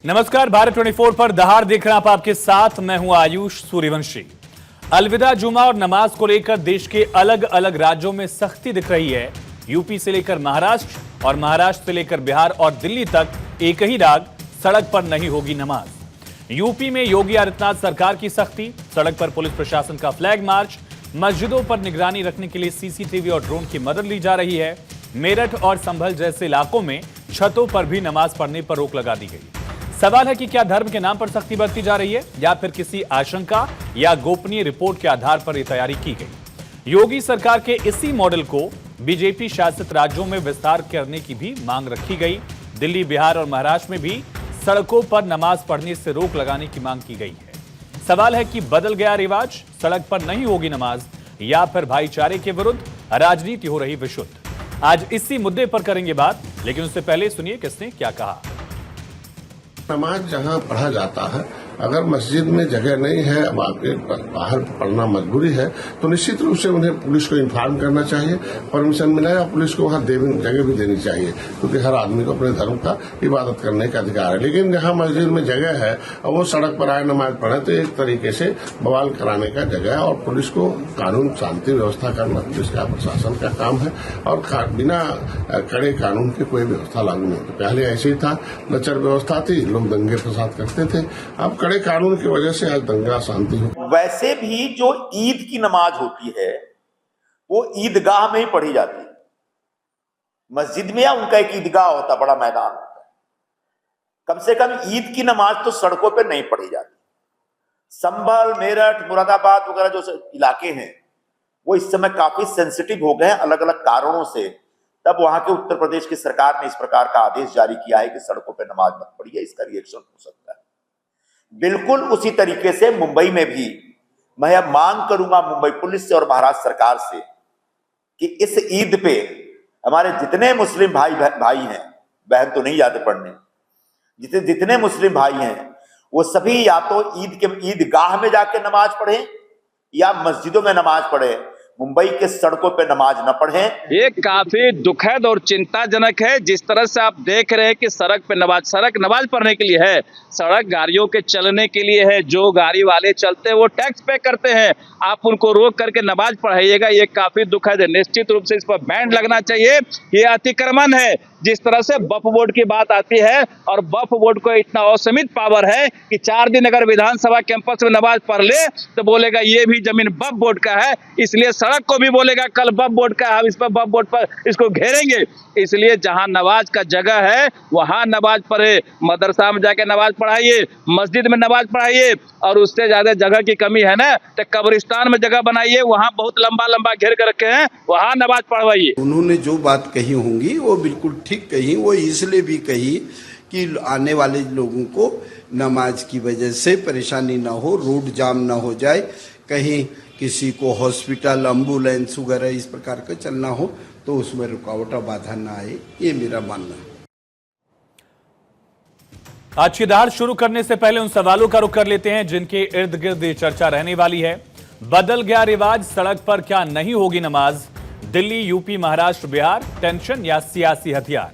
नमस्कार, भारत 24 पर दहाड़ देख रहे हैं आप, आपके साथ मैं हूं आयुष सूर्यवंशी। अलविदा जुमा और नमाज को लेकर देश के अलग अलग राज्यों में सख्ती दिख रही है। यूपी से लेकर महाराष्ट्र और महाराष्ट्र से लेकर बिहार और दिल्ली तक एक ही राग, सड़क पर नहीं होगी नमाज। यूपी में योगी आदित्यनाथ सरकार की सख्ती, सड़क पर पुलिस प्रशासन का फ्लैग मार्च, मस्जिदों पर निगरानी रखने के लिए सीसीटीवी और ड्रोन की मदद ली जा रही है। मेरठ और संभल जैसे इलाकों में छतों पर भी नमाज पढ़ने पर रोक लगा दी गई। सवाल है कि क्या धर्म के नाम पर सख्ती बरती जा रही है या फिर किसी आशंका या गोपनीय रिपोर्ट के आधार पर यह तैयारी की गई। योगी सरकार के इसी मॉडल को बीजेपी शासित राज्यों में विस्तार करने की भी मांग रखी गई। दिल्ली, बिहार और महाराष्ट्र में भी सड़कों पर नमाज पढ़ने से रोक लगाने की मांग की गई है। सवाल है कि बदल गया रिवाज, सड़क पर नहीं होगी नमाज या फिर भाईचारे के विरुद्ध राजनीति हो रही विशुद्ध। आज इसी मुद्दे पर करेंगे बात, लेकिन उससे पहले सुनिए किसने क्या कहा। नमाज जहाँ पढ़ा जाता है, अगर मस्जिद में जगह नहीं है, अब आपके बाहर पढ़ना मजबूरी है, तो निश्चित रूप से उन्हें पुलिस को इन्फॉर्म करना चाहिए, परमिशन मिला है और पुलिस को वहाँ जगह भी देनी चाहिए, क्योंकि हर आदमी को अपने धर्म का इबादत करने का अधिकार है। लेकिन जहाँ मस्जिद में जगह है और वो सड़क पर आए नमाज पढ़े, तो एक तरीके से बवाल कराने का जगह है। और पुलिस को कानून शांति व्यवस्था करना पुलिस का, प्रशासन का काम है, और बिना कड़े कानून के कोई व्यवस्था लागू नहीं होती। पहले ऐसे ही था, लचर व्यवस्था थी, लोग दंगे फसाद करते थे। अब कड़े कानून की वजह से आज दंगा शांति हो। वैसे भी जो ईद की नमाज होती है वो ईदगाह में ही पढ़ी जाती है। मस्जिद में या उनका एक ईदगाह होता, बड़ा मैदान होता है। कम से कम ईद की नमाज तो सड़कों पर नहीं पढ़ी जाती। संभल, मेरठ, मुरादाबाद वगैरह जो इलाके हैं वो इस समय काफी सेंसिटिव हो गए हैं अलग अलग कारणों से। तब वहां के उत्तर प्रदेश की सरकार ने इस प्रकार का आदेश जारी किया है कि सड़कों पर नमाज मत पढ़िए, इसका रिएक्शन हो सकता है। बिल्कुल उसी तरीके से मुंबई में भी मैं अब मांग करूंगा मुंबई पुलिस से और महाराष्ट्र सरकार से कि इस ईद पे हमारे जितने मुस्लिम भाई हैं, बहन तो नहीं जाते पढ़ने, जितने मुस्लिम भाई हैं वो सभी या तो ईदगाह में जाके नमाज पढ़ें या मस्जिदों में नमाज पढ़ें। मुंबई के सड़कों पे नमाज न पढ़ें। ये काफी दुखद और चिंताजनक है। जिस तरह से आप देख रहे हैं कि सड़क पे सड़क नमाज पढ़ने के लिए है, सड़क गाड़ियों के चलने के लिए है। जो गाड़ी वाले चलते हैं वो टैक्स पे करते हैं, आप उनको रोक करके नमाज पढ़ाइएगा, ये काफी दुखद है। निश्चित रूप से इस पर बैन लगना चाहिए। ये अतिक्रमण है। जिस तरह से वक्फ बोर्ड की बात आती है और वक्फ बोर्ड को इतना असीमित पावर है कि 4 दिन अगर विधानसभा कैंपस में नमाज पढ़ ले तो बोलेगा ये भी जमीन वक्फ बोर्ड का है, इसलिए सड़क को भी बोलेगा कल वक्फ बोर्ड का, हम इस पर वक्फ बोर्ड पर इसको घेरेंगे। इसलिए जहां नमाज का जगह है वहां नमाज पढ़े। मदरसा में जाके नमाज पढ़ाइए, मस्जिद में नमाज पढ़ाइए, और उससे ज्यादा जगह की कमी है ना तो कब्रिस्तान में जगह बनाइए, वहां बहुत लंबा लंबा घेर कर रखे हैं, वहां नमाज पढ़वाइए। उन्होंने जो बात कही होंगी वो बिल्कुल ठीक कही। वो इसलिए भी कही कि आने वाले लोगों को नमाज की वजह से परेशानी ना हो, रोड जाम ना हो जाए, कहीं किसी को हॉस्पिटल, एम्बुलेंस वगैरह इस प्रकार का चलना हो तो उसमें रुकावट बाधा ना आए, ये मेरा मानना है। आज की दहाड़ शुरू करने से पहले उन सवालों का रुख कर लेते हैं जिनके इर्द गिर्द ये चर्चा रहने वाली है। बदल गया रिवाज, सड़क पर क्या नहीं होगी नमाज? दिल्ली, यूपी, महाराष्ट्र, बिहार, टेंशन या सियासी हथियार?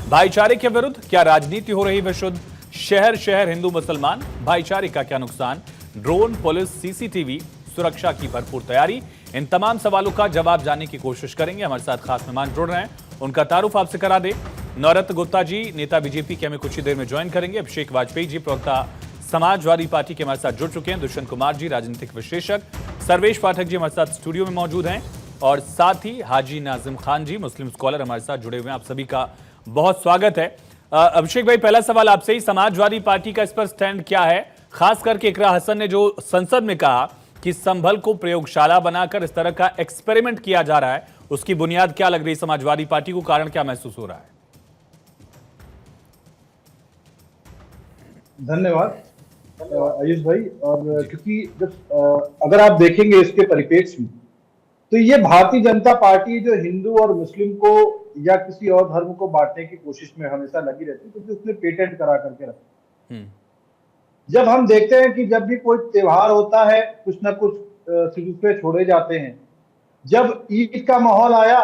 भाईचारे के विरुद्ध क्या राजनीति हो रही विशुद्ध? शहर शहर हिंदू मुसलमान, भाईचारे का क्या नुकसान? ड्रोन, पुलिस, सीसीटीवी, सुरक्षा की भरपूर तैयारी, इन तमाम सवालों का जवाब जानने की कोशिश करेंगे। हमारे साथ खास मेहमान जुड़ रहे हैं, उनका तारुफ आपसे करा दे। नवरत्न गुप्ता जी, नेता बीजेपी के, हमें कुछ ही देर में ज्वाइन करेंगे। अभिषेक वाजपेयी जी, प्रवक्ता समाजवादी पार्टी के, हमारे साथ जुड़ चुके हैं। दुष्यंत कुमार जी, राजनीतिक विश्लेषक। सर्वेश पाठक जी हमारे साथ स्टूडियो में मौजूद हैं, और साथ ही हाजी नाजिम खान जी, मुस्लिम स्कॉलर, हमारे साथ जुड़े हुए हैं। आप सभी का बहुत स्वागत है। अभिषेक भाई, पहला सवाल आपसे ही, समाजवादी पार्टी का इस पर स्टैंड क्या है? खास करके इकरा हसन ने जो संसद में कहा कि संभल को प्रयोगशाला बनाकर इस तरह का एक्सपेरिमेंट किया जा रहा है, उसकी बुनियाद क्या लग रही है समाजवादी पार्टी को? कारण क्या महसूस हो रहा है? धन्यवाद आयुष भाई। और क्योंकि जब अगर आप देखेंगे इसके परिप्रेक्ष्य में, तो ये भारतीय जनता पार्टी जो हिंदू और मुस्लिम को या किसी और धर्म को बांटने की कोशिश में हमेशा लगी रहती है, क्योंकि उसने पेटेंट करा करके रखा। जब हम देखते हैं कि जब भी कोई त्योहार होता है कुछ ना कुछ सिलसिले छोड़े जाते हैं। जब ईद का माहौल आया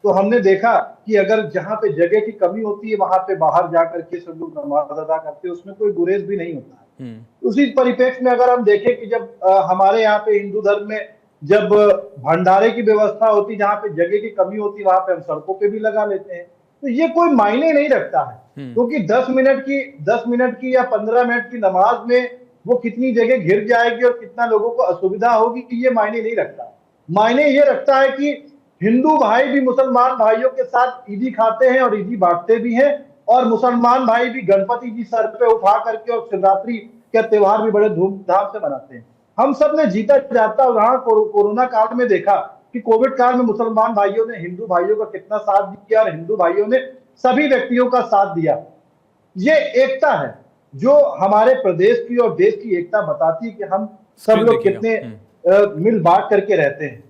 तो हमने देखा कि अगर जहां पे जगह की कमी होती है वहां पे बाहर जाकर के सब लोग नमाज अदा करते हैं, उसमें कोई गुरेज भी नहीं होता है। उसी परिप्रेक्ष्य में अगर हम देखें कि जब हमारे यहाँ पे हिंदू धर्म में जब भंडारे की व्यवस्था होती, जहाँ पे जगह की कमी होती, वहां पे हम सड़कों पे भी लगा लेते हैं। तो ये कोई मायने नहीं रखता है, क्योंकि 10 मिनट की या 15 मिनट की नमाज में वो कितनी जगह घिर जाएगी और कितना लोगों को असुविधा होगी, कि ये मायने नहीं रखता। मायने ये रखता है कि हिंदू भाई भी मुसलमान भाइयों के साथ ईदी खाते हैं और ईदी बांटते भी हैं, और मुसलमान भाई भी गणपति जी सर पे उठा करके और शिवरात्रि के त्योहार भी बड़े धूमधाम से मनाते हैं। हम सब ने जीता जाता उदाहरण कोरोना काल में देखा कि कोविड काल में मुसलमान भाइयों ने हिंदू भाइयों का कितना साथ दिया और हिंदू भाइयों ने सभी व्यक्तियों का साथ दिया। ये एकता है जो हमारे प्रदेश की और देश की एकता बताती है कि हम सब लोग कितने मिल बांट करके रहते हैं।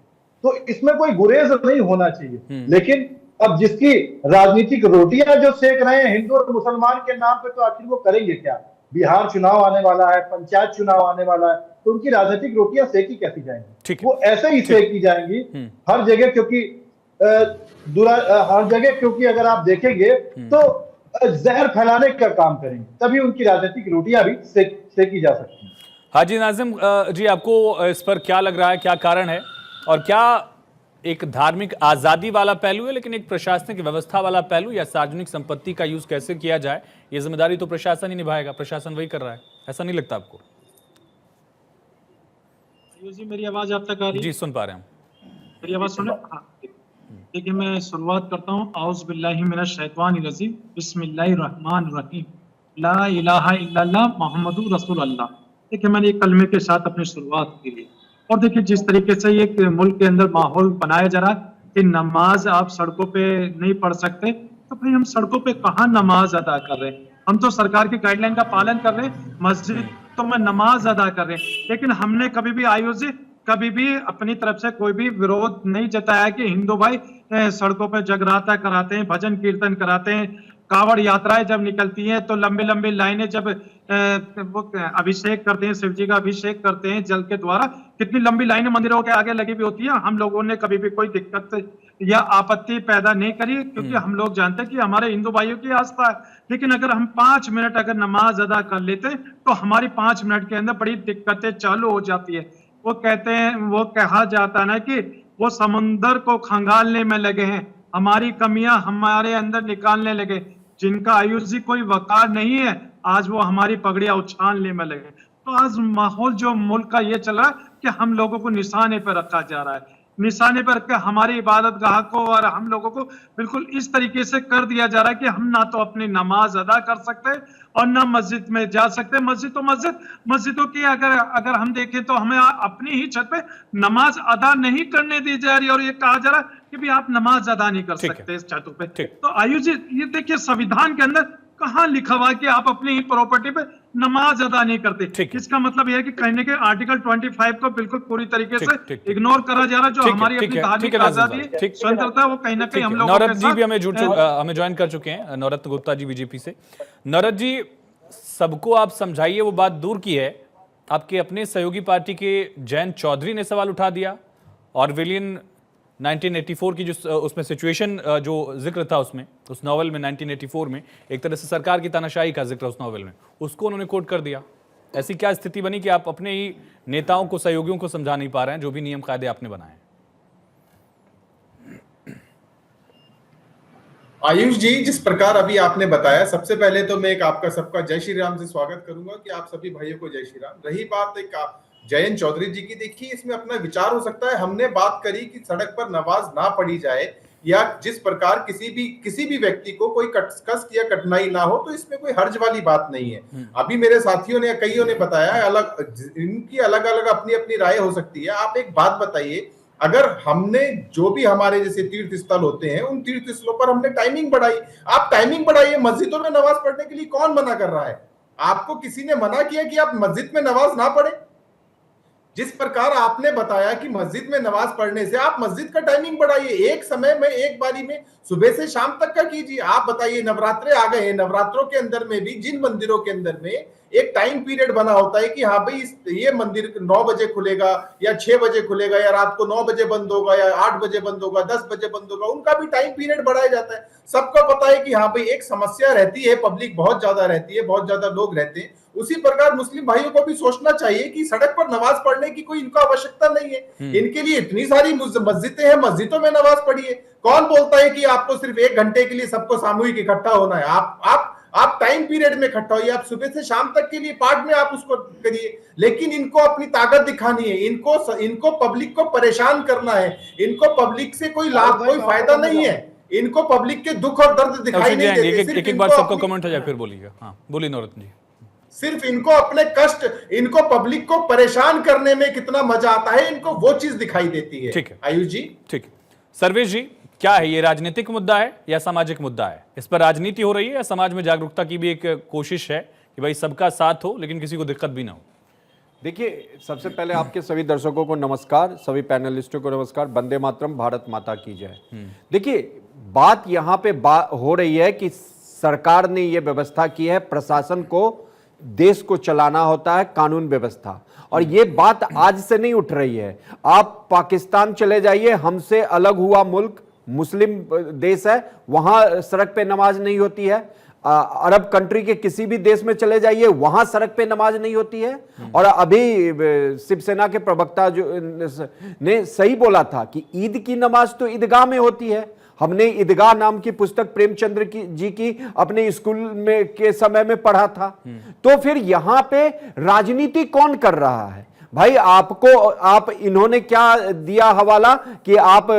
तो इसमें कोई गुरेज नहीं होना चाहिए। लेकिन अब जिसकी राजनीतिक रोटियां जो सेक रहे हैं हिंदू और मुसलमान के नाम पे, तो आखिर वो करेंगे क्या? बिहार चुनाव आने वाला है, पंचायत चुनाव आने वाला है, तो उनकी राजनीतिक रोटियां सेकी कैसी जाएंगी? वो ऐसे ही सेकी जाएंगी हर जगह, क्योंकि हर जगह, क्योंकि अगर आप देखेंगे तो जहर फैलाने का काम करेंगे, तभी उनकी राजनीतिक रोटियां भी सेकी जा सकती हैं। हाजी नाजिम जी, आपको इस पर क्या लग रहा है, क्या कारण है, और क्या एक धार्मिक आजादी वाला पहलू है लेकिन एक प्रशासनिक व्यवस्था वाला पहलू, या सार्वजनिक संपत्ति का यूज कैसे किया जाए, ये जिम्मेदारी तो प्रशासन ही निभाएगा, प्रशासन वही कर रहा है, ऐसा नहीं लगता आपको? जी मेरी आवाज आप तक आ रही है? जी सुन पा रहे हैं, मेरी आवाज सुने? देखिए मैं शुरुआत करता हूँ, औज़ बिल्लाहि मिनश शैतानिर रजीम, बिस्मिल्लाहिर रहमानिर रहीम, ला इलाहा इल्लल्लाह मुहम्मदुर रसूलुल्लाह। देखिए मैंने एक कलमे के साथ अपनी शुरुआत की है, और देखिए जिस तरीके से ये मुल्क के अंदर माहौल बनाया जा रहा है कि नमाज आप सड़कों पे नहीं पढ़ सकते, तो भाई हम सड़कों पे कहाँ नमाज अदा कर रहे हैं? हम तो सरकार की गाइडलाइन का पालन कर रहे हैं, मस्जिद तो में नमाज अदा कर रहे हैं, लेकिन हमने कभी भी आयोजित कभी भी अपनी तरफ से कोई भी विरोध नहीं जताया कि हिंदू भाई सड़कों पे जगराता कराते हैं, भजन कीर्तन कराते हैं, कावड़ यात्राएं जब निकलती हैं तो लंबी लंबी लाइनें जब वो अभिषेक करते हैं, शिव जी का अभिषेक करते हैं जल के द्वारा, कितनी लंबी लाइनें मंदिरों के आगे लगी भी होती है। हम लोगों ने कभी भी कोई दिक्कत या आपत्ति पैदा नहीं करी, क्योंकि हम लोग जानते हैं कि हमारे हिंदू भाइयों की आस्था है। लेकिन अगर हम 5 मिनट अगर नमाज अदा कर लेते तो हमारी 5 मिनट के अंदर बड़ी दिक्कतें चालू हो जाती है। वो कहते हैं, वो कहा जाता है ना कि वो समुंदर को खंगालने में लगे हैं, हमारी कमियां हमारे अंदर निकालने लगे। जिनका आयुष कोई वकार नहीं है, आज वो हमारी पगड़ियां उछालने में लगे। तो आज माहौल जो मुल्क का ये चल रहा है कि हम लोगों को निशाने पर रखा जा रहा है, निशाने पर रख हमारी इबादत गाह को और हम लोगों को बिल्कुल इस तरीके से कर दिया जा रहा है कि हम ना तो अपनी नमाज अदा कर सकते और ना मस्जिद में जा सकते। मस्जिद तो मस्जिदों की अगर हम देखें तो हमें अपनी ही छत पे नमाज अदा नहीं करने दी जा रही, और ये कहा जा रहा है कि भी आप नमाज अदा नहीं कर सकते इस छतों पे। तो आयोजित ये देखिए संविधान के अंदर कहाँ लिखा हुआ है कि आप अपनी ही प्रॉपर्टी पे नमाज अदा नहीं करते। इसका मतलब यह है कि कहने के आर्टिकल 25 को बिल्कुल पूरी तरीके से इग्नोर करा जा रहा है, जो हमारी अपनी धार्मिक आजादी है, स्वतंत्रता, वो कहीं ना कहीं हम लोग। नौरत जी भी हमें ज्वाइन कर चुके हैं, नौरत गुप्ता जी बीजेपी से। नौरत जी, सबको आप समझाइए, वो बात दूर की है, आपके अपने सहयोगी पार्टी के जयंत चौधरी ने सवाल उठा दिया, ऑरवेलियन 1984 की जो उसमें सिचुएशन जो जिक्र था उसमें, उस नॉवल में 1984 में एक तरह से सरकार की तानाशाही का जिक्र उस नॉवल में, उसको उन्होंने कोट कर दिया। ऐसी क्या स्थिति बनी कि आप अपने ही नेताओं को, सहयोगियों को समझा नहीं पा रहे हैं जो भी नियम कायदे आपने बनाए? आयुष जी, जिस प्रकार अभी आपने बताया, सबसे पहले तो मैं एक आपका सबका जय श्री राम से स्वागत करूंगा कि आप सभी भाइयों को जय श्री राम। रही बात एक जयंत चौधरी जी की, देखिए इसमें अपना विचार हो सकता है। हमने बात करी कि सड़क पर नमाज ना पढ़ी जाए या जिस प्रकार किसी भी व्यक्ति को कोई कष्ट या कठिनाई ना हो, तो इसमें कोई हर्ज वाली बात नहीं है। अभी मेरे साथियों ने कईयों ने बताया, इनकी अलग अलग अपनी अपनी राय हो सकती है। आप एक बात बताइए, अगर हमने जो भी हमारे जैसे तीर्थ स्थल होते हैं, उन तीर्थ स्थलों पर हमने टाइमिंग बढ़ाई, आप टाइमिंग बढ़ाइए। मस्जिदों में नमाज पढ़ने के लिए कौन मना कर रहा है? आपको किसी ने मना किया कि आप मस्जिद में नमाज ना पढ़े? जिस प्रकार आपने बताया कि मस्जिद में नमाज पढ़ने से आप मस्जिद का टाइमिंग बढ़ाइए, एक समय में एक बारी में सुबह से शाम तक का कीजिए। आप बताइए, नवरात्रे आ गए हैं, नवरात्रों के अंदर में भी जिन मंदिरों के अंदर में एक टाइम पीरियड बना होता है कि हाँ भाई ये मंदिर 9 बजे खुलेगा या 6 बजे खुलेगा या रात को 9 बजे बंद होगा या 8 बजे बंद होगा, 10 बजे बंद होगा, उनका भी टाइम पीरियड बढ़ाया जाता है। सबको पता है कि हाँ भाई एक समस्या रहती है, पब्लिक बहुत ज्यादा रहती है, बहुत ज्यादा लोग रहते हैं। उसी प्रकार मुस्लिम भाइयों को भी सोचना चाहिए कि सड़क पर नमाज पढ़ने की कोई इनको आवश्यकता नहीं है। इनके लिए इतनी सारी मस्जिदें हैं, मस्जिदों में नमाज पढ़िए। कौन बोलता है कि आपको सिर्फ 1 घंटे के लिए सबको सामूहिक इकट्ठा होना है? आप टाइम पीरियड में इकट्ठा होइए, आप सुबह से शाम तक के लिए पार्ट में आप उसको करिए, लेकिन इनको अपनी ताकत दिखानी है, इनको पब्लिक को परेशान करना है, इनको पब्लिक से कोई लाभ कोई फायदा नहीं है, इनको पब्लिक के दुख और दर्द दिखाई नहीं देते। एक बार सबको कमेंट हो जाए फिर बोलिएगा। हाँ बोलिए नौरत्न जी। सिर्फ इनको अपने कष्ट, इनको पब्लिक को परेशान करने में कितना मजा आता है, इनको वो चीज दिखाई देती है। ठीक है आयुष जी। ठीक है। सर्वेश जी, क्या है ये, राजनीतिक मुद्दा है या सामाजिक मुद्दा है? इस पर राजनीति हो रही है या समाज में जागरूकता की भी एक कोशिश है कि भाई सबका साथ हो लेकिन किसी को दिक्कत भी ना हो? देखिए, सबसे पहले आपके सभी दर्शकों को नमस्कार, सभी पैनलिस्टों को नमस्कार। वंदे मातरम, भारत माता की जय। देखिए, बात यहाँ पे हो रही है कि सरकार ने ये व्यवस्था की है, प्रशासन को देश को चलाना होता है, कानून व्यवस्था, और ये बात आज से नहीं उठ रही है। आप पाकिस्तान चले जाइए, हमसे अलग हुआ मुल्क, मुस्लिम देश है, वहां सड़क पे नमाज नहीं होती है। अरब कंट्री के किसी भी देश में चले जाइए, वहां सड़क पे नमाज नहीं होती है। और अभी शिवसेना के प्रवक्ता जो ने सही बोला था कि ईद की नमाज तो ईदगाह में होती है। हमने ईदगाह नाम की पुस्तक प्रेमचंद्र जी की अपने स्कूल में के समय में पढ़ा था। तो फिर यहां पे राजनीति कौन कर रहा है भाई? आप इन्होंने क्या दिया हवाला कि आप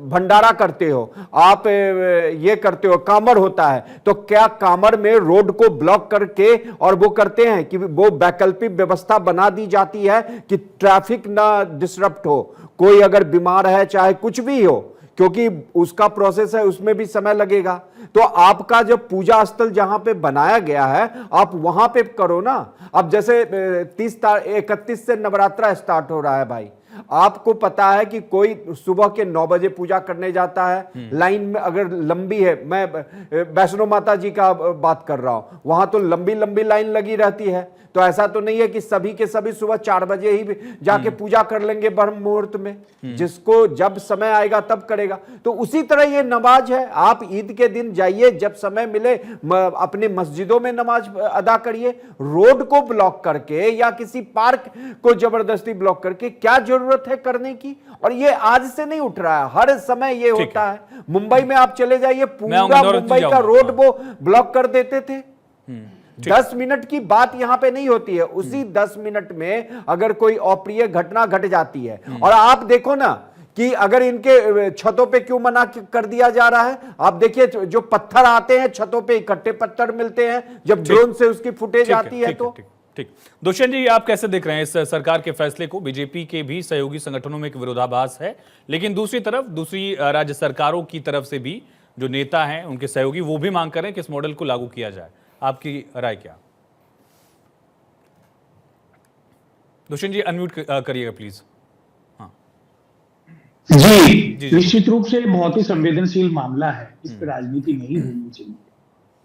भंडारा करते हो, आप ये करते हो, कामर होता है, तो क्या कामर में रोड को ब्लॉक करके और वो करते हैं कि वो वैकल्पिक व्यवस्था बना दी जाती है कि ट्रैफिक ना डिसरप्ट हो, कोई अगर बीमार है चाहे कुछ भी हो, क्योंकि उसका प्रोसेस है, उसमें भी समय लगेगा। तो आपका जो पूजा स्थल जहां पे बनाया गया है, आप वहां पे करो ना। अब जैसे 31 से नवरात्रा स्टार्ट हो रहा है भाई, आपको पता है कि कोई सुबह के 9 बजे पूजा करने जाता है, लाइन में अगर लंबी है, मैं वैष्णो माता जी का बात कर रहा हूं, वहां तो लंबी लंबी लाइन लगी रहती है। तो ऐसा तो नहीं है कि सभी के सभी सुबह 4 बजे ही जाके पूजा कर लेंगे ब्रह्म मुहूर्त में, जिसको जब समय आएगा तब करेगा। तो उसी तरह ये नमाज है, आप ईद के दिन जाइए, जब समय मिले अपने मस्जिदों में नमाज अदा करिए। रोड को ब्लॉक करके या किसी पार्क को जबरदस्ती ब्लॉक करके क्या जरूरत है करने की? और ये आज से नहीं उठ रहा है, हर समय ये होता है। मुंबई में आप चले जाइए, पूरा मुंबई का रोड वो ब्लॉक कर देते थे। 10 मिनट की बात यहां पे नहीं होती है, उसी 10 मिनट में अगर कोई अप्रिय घटना घट जाती है। और आप देखो ना कि अगर इनके छतों पे क्यों मना कर दिया जा रहा है। आप देखिए, जो पत्थर आते हैं छतों पे, इकट्ठे पत्थर मिलते हैं, जब ड्रोन से उसकी फुटेज आती है। तो ठीक, दुष्यंत जी, आप कैसे देख रहे हैं इस सरकार के फैसले को? बीजेपी के भी सहयोगी संगठनों में एक विरोधाभास है, लेकिन दूसरी तरफ दूसरी राज्य सरकारों की तरफ से भी जो नेता हैं, उनके सहयोगी, वो भी मांग कर रहे हैं कि इस मॉडल को लागू किया जाए। आपकी राय क्या? दुष्यंत जी अनम्यूट करिएगा प्लीज। हाँ जी, निश्चित रूप से बहुत ही संवेदनशील मामला है, इस पर राजनीति नहीं होनी चाहिए।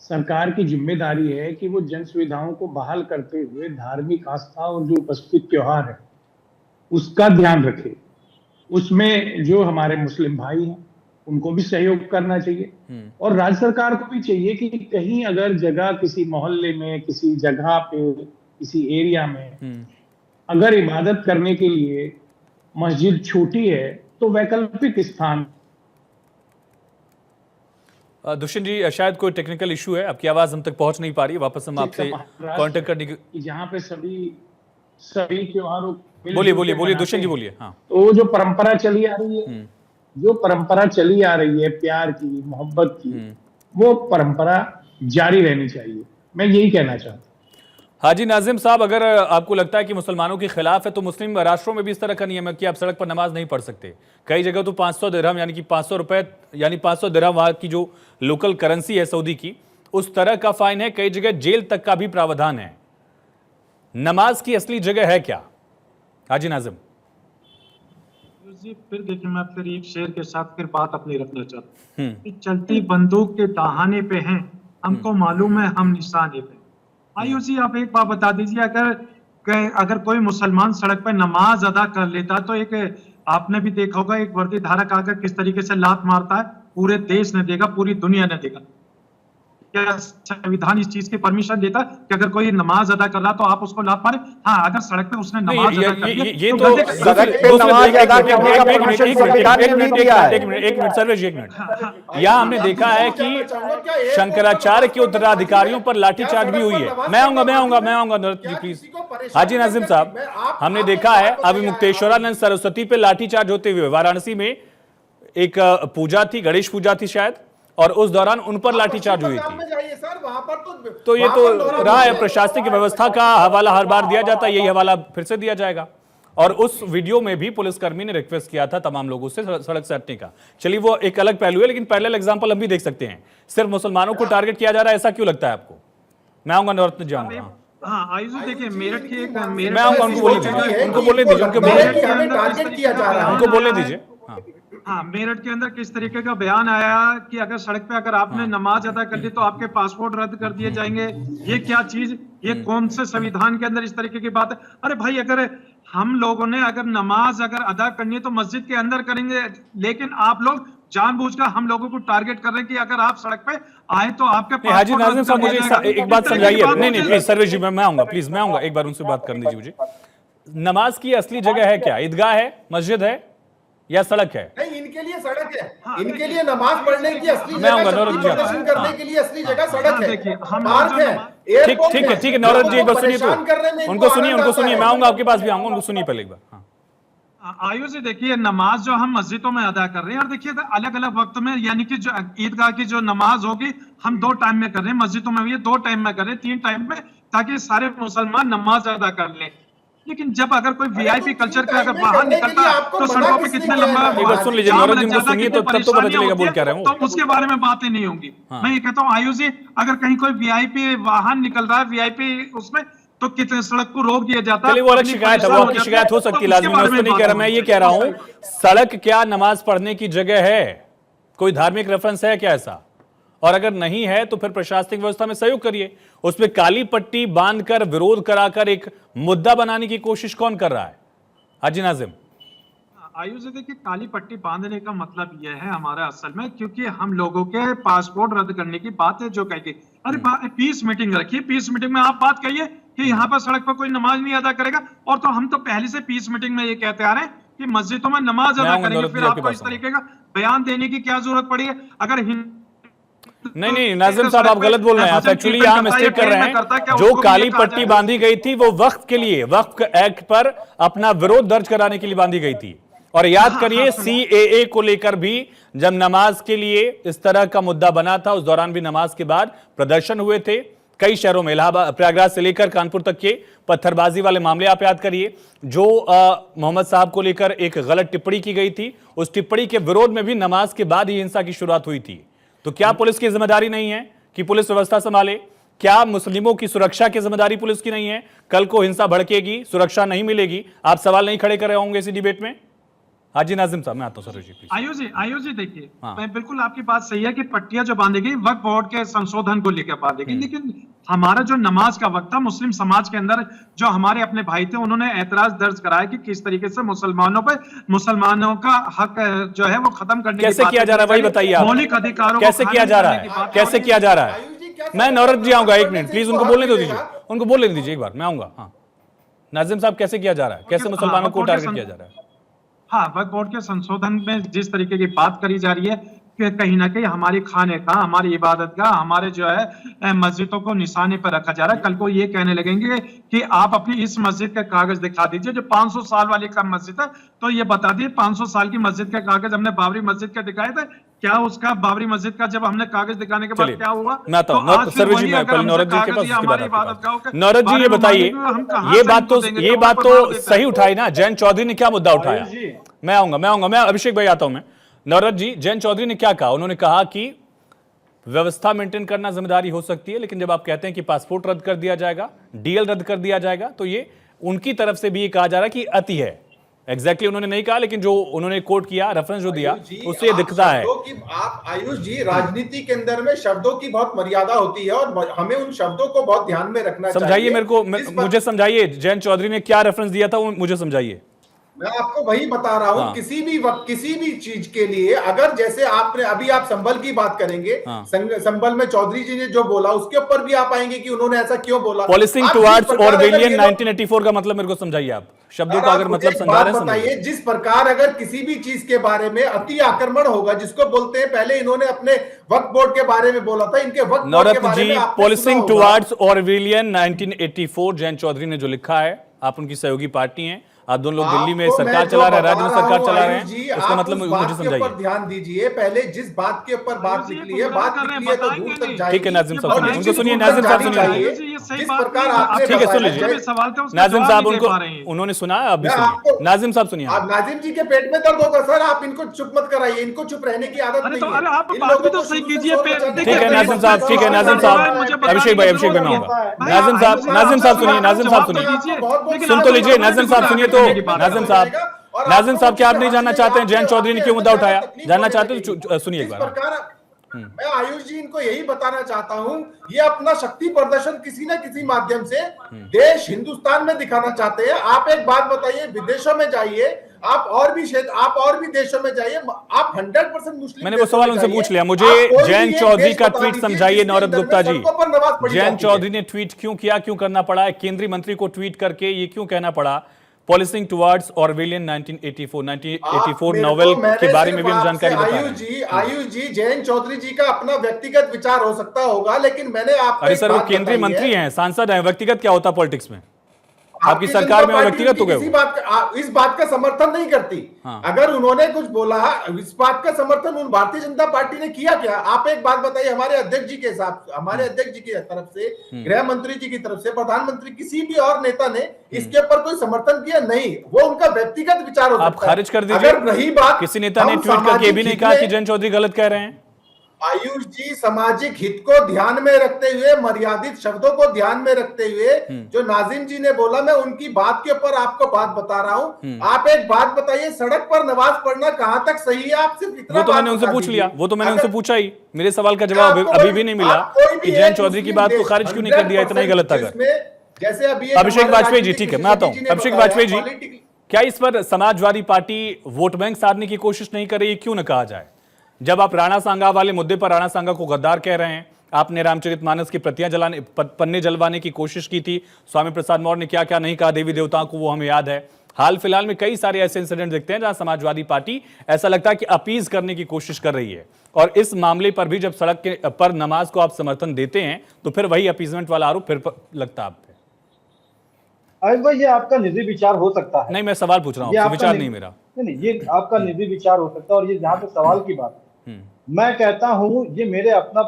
सरकार की जिम्मेदारी है कि वो जन सुविधाओं को बहाल करते हुए धार्मिक आस्था और जो उपस्थित त्योहार है उसका ध्यान रखे। उसमें जो हमारे मुस्लिम भाई हैं उनको भी सहयोग करना चाहिए, और राज्य सरकार को भी चाहिए कि कहीं अगर जगह किसी मोहल्ले में, किसी जगह पे, किसी एरिया में अगर इबादत करने के लिए मस्जिद छोटी है तो वैकल्पिक स्थान। दुष्यंत जी, शायद कोई टेक्निकल इशू है, आपकी आवाज हम तक पहुंच नहीं पा रही। वापस हम आपसे कांटेक्ट करने की, जहां पे सभी त्योहारों। बोलिए दुष्यंत जी, बोलिए। हाँ, तो जो परंपरा चली आ रही है, जो परंपरा चली आ रही है प्यार की, मोहब्बत की, वो परंपरा जारी रहनी चाहिए, मैं यही कहना चाहता हूँ। हाजी नाजिम साहब, अगर आपको लगता है कि मुसलमानों के खिलाफ है, तो मुस्लिम राष्ट्रों में भी इस तरह का नियम है कि आप सड़क पर नमाज नहीं पढ़ सकते। कई जगह तो 500 दिरहम यानी कि 500 रुपए, यानी 500 दिरहम वहां की जो लोकल करेंसी है सऊदी की, उस तरह का फाइन है। कई जगह जेल तक का भी प्रावधान है। नमाज की असली जगह है क्या? हाजी नाजिम। जी फिर देखिए, मैं फिर एक शेर के साथ फिर बात अपनी रखना चाहता हूँ कि चलती बंदूक के दहाने पे हैं, हमको मालूम है हम निशाने पे। आयुष जी, आप एक बात बता दीजिए, अगर कोई मुसलमान सड़क पे नमाज अदा कर लेता तो एक आपने भी देखा होगा, एक वर्दी धारक आकर किस तरीके से लात मारता है, पूरे देश ने देखा, पूरी दुनिया ने देखा। क्या संविधान इस चीज की परमिशन देता कि अगर कोई नमाज अदा कर रहा तो आप उसको लात मारे? हाँ, अगर सड़क पे उसने नमाज अदा कर ली ये तो तो गलती- सड़क पे नमाज अदा करने का परमिशन संविधान ने नहीं दिया है। एक मिनट सर्वेश, एक मिनट। यहाँ हमने देखा है कि शंकराचार्य के उत्तराधिकारियों पर लाठीचार्ज भी हुई है। मैं आऊंगा नरत जी प्लीज। हाजी नाजिम साहब, हमने देखा है अभी मुक्तेश्वरानंद सरस्वती पे लाठीचार्ज होते हुए, वाराणसी में एक पूजा थी, गणेश पूजा थी शायद, और उस दौरान उन पर लाठीचार्ज हुई थी। तो ये तो रहा है, प्रशासनिक व्यवस्था का हवाला हर बार दिया जाता है, यही हवाला फिर से दिया जाएगा। और उस वीडियो में भी पुलिसकर्मी ने रिक्वेस्ट किया था तमाम लोगों से सड़क से हटने का। चलिए वो एक अलग पहलू है, लेकिन पैरेलल एग्जांपल हम भी देख सकते हैं। सिर्फ मुसलमानों को टारगेट किया जा रहा है, ऐसा क्यों लगता है आपको? मैं आऊंगा नौरत्न जाऊंगा। हाँ आयुष, देखिए मेरठ के मैं आऊंगा, उनको बोलने दीजिए, उनको बोलने दीजिए, उनको बोलने दीजिए। हाँ, मेरठ के अंदर किस तरीके का बयान आया कि अगर सड़क पे अगर आपने नमाज अदा कर ली तो आपके पासपोर्ट रद्द कर दिए जाएंगे। ये क्या चीज, ये कौन से संविधान के अंदर इस तरीके की बात है? अरे भाई, अगर हम लोगों ने अगर नमाज अगर अदा करनी है तो मस्जिद के अंदर करेंगे, लेकिन आप लोग जानबूझकर हम लोगों को टारगेट कर रहे हैं कि अगर आप सड़क पे आए तो आपके हाजी नाजिम साहब, मुझे एक बात समझाइए। नहीं प्लीज सर्वेश जी, मैं आऊंगा, प्लीज मैं आऊंगा, एक बार उनसे बात करने दीजिए मुझे। नमाज की असली जगह है क्या? ईदगाह है, मस्जिद है, या सड़क है? नहीं, इनके लिए सड़क है। इनके लिए नमाज पढ़ने की असली मैं आऊंगा, जगह, नौरत जी, प्रदर्शन करने के लिए असली जगह सड़क है, देखिए, पार्क है, ठीक है नौरत जी, एक बार सुनिए तो, उनको सुनिए, मैं आऊंगा आपके पास भी आऊंगा, उनको सुनिए पहले एक बार। आयुष जी, देखिए नमाज जो हम मस्जिदों में अदा कर रहे हैं, और देखिए अलग अलग वक्त में, यानी कि जो ईदगाह की जो नमाज होगी हम 2 टाइम में कर रहे हैं, मस्जिदों में भी 2 टाइम में कर रहे हैं, 3 टाइम में, ताकि सारे मुसलमान नमाज अदा कर लें। लेकिन जब अगर कोई वीआईपी कल्चर का अगर बाहर निकलता है तो सड़कों पे कितने लंबा एक बार सुन लीजिए नौरत जी, उनको सुनिए तो तब तो पता चलेगा बोल क्या रहे हैं वो। तो उसके बारे में बातें नहीं होंगी। मैं ये कहता हूँ आयुष जी, अगर कहीं कोई वीआईपी वाहन निकल रहा है, वीआईपी उसमें, तो कितने सड़क को रोक दिया जाता है। चलिए वो अलग शिकायत है, वो आपकी शिकायत हो सकती है, लाजमी मैं उसको नहीं कह रहा। मैं ये कह रहा हूं, सड़क क्या नमाज पढ़ने की जगह है? कोई धार्मिक रेफरेंस है क्या ऐसा? और अगर नहीं है तो फिर प्रशासनिक व्यवस्था में सहयोग करिए। उसमें काली पट्टी बांधकर, विरोध कराकर एक मुद्दा बनाने की कोशिश कौन कर रहा है? हाजी नाजिम। आयुष जी, देखिए काली पट्टी बांधने का मतलब यह है हमारा असल में, क्योंकि हम लोगों के पासपोर्ट रद्द करने की बात है जो कहेगी। अरे पीस मीटिंग रखिए, पीस मीटिंग में आप बात कहिए कि यहाँ पर सड़क पर कोई नमाज नहीं अदा करेगा। और तो हम तो पहले से पीस मीटिंग में ये कहते आ रहे हैं कि मस्जिदों में नमाज अदा करेंगे, फिर आपको इस तरीके का बयान देने की क्या जरूरत पड़ी है? अगर नहीं नाजिम साहब, आप गलत बोल रहे हैं। आप एक्चुअली यहाँ मिस्टेक कर रहे हैं। जो काली पट्टी बांधी गई थी वो वक्फ के लिए, वक्फ एक्ट पर अपना विरोध दर्ज कराने के लिए बांधी गई थी। और याद करिए सीएए को लेकर भी जब नमाज के लिए इस तरह का मुद्दा बना था, उस दौरान भी नमाज के बाद प्रदर्शन हुए थे कई शहरों में, इलाहाबाद, प्रयागराज से लेकर कानपुर तक के पत्थरबाजी वाले मामले आप याद करिए। जो मोहम्मद साहब को लेकर एक गलत टिप्पणी की गई थी, उस टिप्पणी के विरोध में भी नमाज के बाद ही हिंसा की शुरुआत हुई थी। तो क्या पुलिस की जिम्मेदारी नहीं है कि पुलिस व्यवस्था संभाले? क्या मुस्लिमों की सुरक्षा की जिम्मेदारी पुलिस की नहीं है? कल को हिंसा भड़केगी, सुरक्षा नहीं मिलेगी, आप सवाल नहीं खड़े कर रहे होंगे इसी डिबेट में? हाजी नाजिम साहब, मैं आता हूं सर। आयुष जी देखिए, बिल्कुल आपकी बात सही है कि पट्टियां जो बांधी गई वक्फ बोर्ड के संशोधन को लेकर बांधी गई, लेकिन हमारा जो नमाज का वक्त था, मुस्लिम समाज के अंदर जो हमारे अपने भाई थे उन्होंने ऐतराज दर्ज कराया कि किस तरीके से मुसलमानों का हक जो है वो खत्म करने कैसे किया जा रहा है, वही बताइए आप। मौलिक अधिकारों कैसे किया जा रहा है, कैसे किया जा रहा है? मैं नौरत जी आऊंगा, एक मिनट प्लीज, उनको बोलने दो दीजिए, उनको बोलने दीजिए एक बार, मैं आऊंगा। हाँ नाजिम साहब, कैसे किया जा रहा है, कैसे मुसलमानों को टारगेट किया जा रहा है? हाँ, वक्फ बोर्ड के संशोधन में जिस तरीके की बात करी जा रही है कि कहीं ना कहीं हमारी खाने का, हमारी इबादत का, हमारे जो है मस्जिदों को निशाने पर रखा जा रहा है। कल को ये कहने लगेंगे कि आप अपनी इस मस्जिद के कागज दिखा दीजिए जो 500 साल वाली का मस्जिद है, तो ये बता दिए 500 साल की मस्जिद के कागज हमने बाबरी मस्जिद के दिखाए थे, क्या उसका बाबरी मस्जिद का जब हमने कागज दिखाने के बाद क्या हुआ? मैं तो नौरत जी के पास, नौरत जी ये बताइए, ये बात तो सही उठाई ना? जयंत चौधरी ने क्या मुद्दा उठाया? मैं आऊंगा, मैं अभिषेक भाई आता हूं। मैं नौरत जी, जयंत चौधरी ने क्या कहा? उन्होंने कहा कि व्यवस्था मेंटेन करना जिम्मेदारी हो सकती है, लेकिन जब आप कहते हैं कि पासपोर्ट रद्द कर दिया जाएगा, डीएल रद्द कर दिया जाएगा, तो ये उनकी तरफ से भी ये कहा जा रहा है कि अति है। एग्जैक्टली उन्होंने नहीं कहा, लेकिन जो उन्होंने कोट किया, रेफरेंस जो दिया, उससे ये दिखता है। आप आयुष जी, राजनीति के अंदर में शब्दों की बहुत मर्यादा होती है और हमें उन शब्दों को बहुत ध्यान में रखना चाहिए। समझाइए मेरे को, मुझे समझाइए, जयंत चौधरी ने क्या रेफरेंस दिया था, वो मुझे समझाइए। मैं आपको वही बता रहा हूं, हाँ। किसी भी वक्त किसी भी चीज के लिए, अगर जैसे आपने अभी आप संभल की बात करेंगे, हाँ। संभल में चौधरी जी ने जो बोला उसके ऊपर भी आप आएंगे कि उन्होंने ऐसा क्यों बोला। पॉलिसिंग टुवर्ड्स ऑरवेलियन 1984 का मतलब मेरे को समझाइए आप, शब्दों का अगर मतलब समझा रहे हैं। बताइए, जिस प्रकार अगर किसी भी चीज के बारे में अति आक्रमण होगा, जिसको बोलते हैं, पहले इन्होंने अपने वक्फ बोर्ड के बारे में बोला था, इनके वक्फ बोर्ड के बारे में आपने पॉलिसिंग सुना होगा। टुवर्ड्स ऑरवेलियन 1984 जयंत चौधरी ने जो लिखा है, आप उनकी सहयोगी पार्टी हैं, आप दोनों लोग दिल्ली में सरकार चला रहे हैं, राज्य में सरकार चला रहे हैं, उसका मतलब मुझे समझाइए। ध्यान दीजिए, पहले जिस बात के ऊपर बात निकली है, तो दूर तक जाएगी। ठीक है नाजिम साहब सुनिए, उनको सुनिए, नाजिम साहब सुनिए। जिस प्रकार आपने ठीक है, सुन लीजिए नाजिम साहब, उनको उन्होंने सुना, आप भी सुनिए। नाजिम साहब सुनिए। आप नाजिम जी के पेट में दर्द होगा सर, आप इनको चुप मत कराइए, इनको चुप रहने की आदत नहीं है। ठीक है नाजिम साहब, ठीक है नाजिम साहब, अभिषेक भाई मैं आऊंगा। नाजिम साहब सुनिए, नाजिम साहब सुनिए, सुन तो लीजिए। नाजिम साहब सुनिए, तो नाजिम साहब क्या आप नहीं जानना चाहते हैं जयंत चौधरी ने क्यों मुद्दा उठाया? जानना चाहते हो तो सुनिए एक बार। मैं आयुष जी इनको यही बताना चाहता हूं, ये अपना शक्ति प्रदर्शन किसी न किसी माध्यम से देश हिंदुस्तान में दिखाना चाहते हैं। आप एक बात बताइए, विदेशों में जाइए, आप और भी देशों में जाइए, आप 100% मुस्लिम। मैंने वो सवाल उनसे पूछ लिया, मुझे जयंत चौधरी का ट्वीट समझाइए नौरत गुप्ता जी। जयंत चौधरी ने ट्वीट क्यों किया, क्यों करना पड़ा है? केंद्रीय मंत्री को ट्वीट करके ये क्यों कहना पड़ा? पॉलिसिंग टुवर्ड्स ऑरवेलियन 1984 नॉवेल के बारे में भी हम जानकारी बता रहे हैं। आयुष जी, जयंत चौधरी जी का अपना व्यक्तिगत विचार हो सकता होगा, लेकिन मैंने आपको अरे सर, वो केंद्रीय मंत्री हैं, सांसद हैं, व्यक्तिगत क्या होता पॉलिटिक्स में? आपकी सरकार में व्यक्तिगत तो गए, इस बात का समर्थन नहीं करती। हाँ। अगर उन्होंने कुछ बोला, इस बात का समर्थन उन भारतीय जनता पार्टी ने किया क्या? आप एक बात बताइए, हमारे अध्यक्ष जी के हिसाब से, हमारे अध्यक्ष जी की तरफ से, गृह मंत्री जी की तरफ से, प्रधानमंत्री, किसी भी और नेता ने इसके ऊपर कोई समर्थन किया नहीं। वो उनका व्यक्तिगत विचार हो सकता है। आप खारिज कर दीजिए। रही बात, किसी नेता ने ट्वीट करके ये भी नहीं कहा कि जयंत चौधरी गलत कह रहे हैं। आयुष जी, सामाजिक हित को ध्यान में रखते हुए, मर्यादित शब्दों को ध्यान में रखते हुए, जो नाजिम जी ने बोला, मैं उनकी बात के ऊपर आपको बात बता रहा हूं। आप एक बात बताइए, सड़क पर नमाज पढ़ना कहां तक सही है? आप सिर्फ इतना वो तो मैंने उनसे पूछ लिया, वो तो मैंने उनसे पूछा ही। मेरे सवाल का जवाब अभी भी नहीं मिला कि जयंत चौधरी की बात को खारिज क्यों नहीं कर दिया, इतना ही गलत था। जैसे अभी अभिषेक वाजपेयी जी, ठीक है मैं आता हूं। अभिषेक वाजपेयी जी, क्या इस पर समाजवादी पार्टी वोट बैंक साधने की कोशिश नहीं कर रही? क्यों न कहा जाए? जब आप राणा सांगा वाले मुद्दे पर राणा सांगा को गद्दार कह रहे हैं, आपने रामचरितमानस की प्रतियां जलाने, पन्ने जलवाने की कोशिश की थी, स्वामी प्रसाद मौर्य ने क्या क्या नहीं कहा देवी देवताओं को, वो हमें याद है। हाल फिलहाल में कई सारे ऐसे इंसिडेंट दिखते हैं जहां समाजवादी पार्टी ऐसा लगता है कि अपीज करने की कोशिश कर रही है, और इस मामले पर भी जब सड़क के पर नमाज को आप समर्थन देते हैं तो फिर वही अपीजमेंट वाला आरोप फिर लगता है आप पे। आयुष भाई, ये आपका निजी विचार हो सकता है। नहीं, मैं सवाल पूछ रहा हूँ, विचार नहीं मेरा। नहीं, ये आपका निजी विचार हो सकता है, और ये जहां पे सवाल की बात है, मैं कहता हूं ये मेरे अपना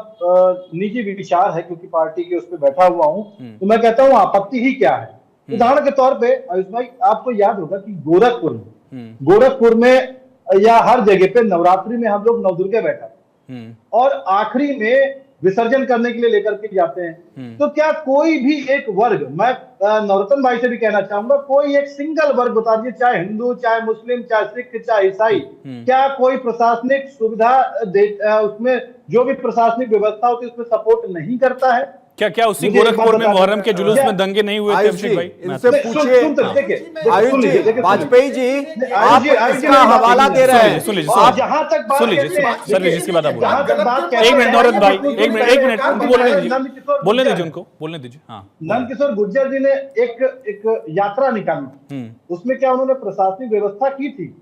निजी विचार है, क्योंकि पार्टी के उस पर बैठा हुआ हूं, तो मैं कहता हूं आपत्ति ही क्या है। उदाहरण के तौर पे आयुष भाई, आपको याद होगा कि गोरखपुर में या हर जगह पे नवरात्रि में हम लोग नवदुर्गे बैठा और आखिरी में विसर्जन करने के लिए लेकर के जाते हैं। तो क्या कोई भी एक वर्ग, मैं नवरत्न भाई से भी कहना चाहूंगा, कोई एक सिंगल वर्ग बता दीजिए, चाहे हिंदू, चाहे मुस्लिम, चाहे सिख, चाहे ईसाई, क्या कोई प्रशासनिक सुविधा उसमें जो भी प्रशासनिक व्यवस्था होती है उसमें सपोर्ट नहीं करता है? क्या उसी गोरखपुर में मुहर्रम के जुलूस में दंगे नहीं हुए थे? अभिषेक भाई, इनसे पूछिए। आयुष जी, वाजपेयी जी, आप इसका हवाला दे रहे हैं। सुन लीजिए सर, इसकी बात आप बोलिए। एक मिनट नौरत भाई, एक मिनट बोलने दीजिए उनको, बोलने दीजिए। हाँ, नंदकिशोर गुर्जर जी ने एक यात्रा निकाली, उसमें क्या उन्होंने प्रशासनिक व्यवस्था की थी,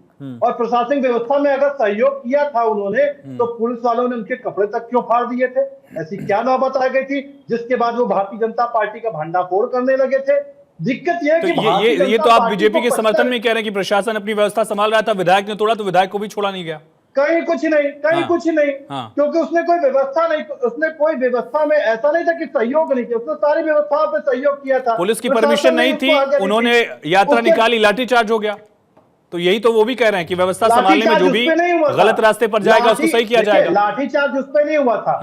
और प्रशासनिक व्यवस्था में अगर सहयोग किया था उन्होंने, तो पुलिस वालों ने उनके कपड़े तक क्यों फाड़ दिए थे? ऐसी क्या नौबत आ गई थी जिसके बाद वो भारतीय जनता पार्टी का भंडाफोड़ करने लगे थे? दिक्कत यह है कि ये तो आप बीजेपी के समर्थन में कह रहे हैं कि प्रशासन अपनी व्यवस्था संभाल रहा था, विधायक ने तोड़ा तो विधायक को भी छोड़ा नहीं गया। कहीं कुछ नहीं, क्योंकि उसने कोई व्यवस्था नहीं, उसने कोई व्यवस्था में ऐसा नहीं था कि सहयोग नहीं किया, उसने सारी व्यवस्थाओं पे सहयोग किया था। पुलिस की परमिशन नहीं थी, उन्होंने यात्रा निकाली, लाठीचार्ज हो गया। तो यही तो वो भी कह रहे हैं कि व्यवस्था संभालने में जो भी गलत रास्ते पर जाएगा उसको सही किया जाएगा। लाठीचार्ज उस पर नहीं हुआ था।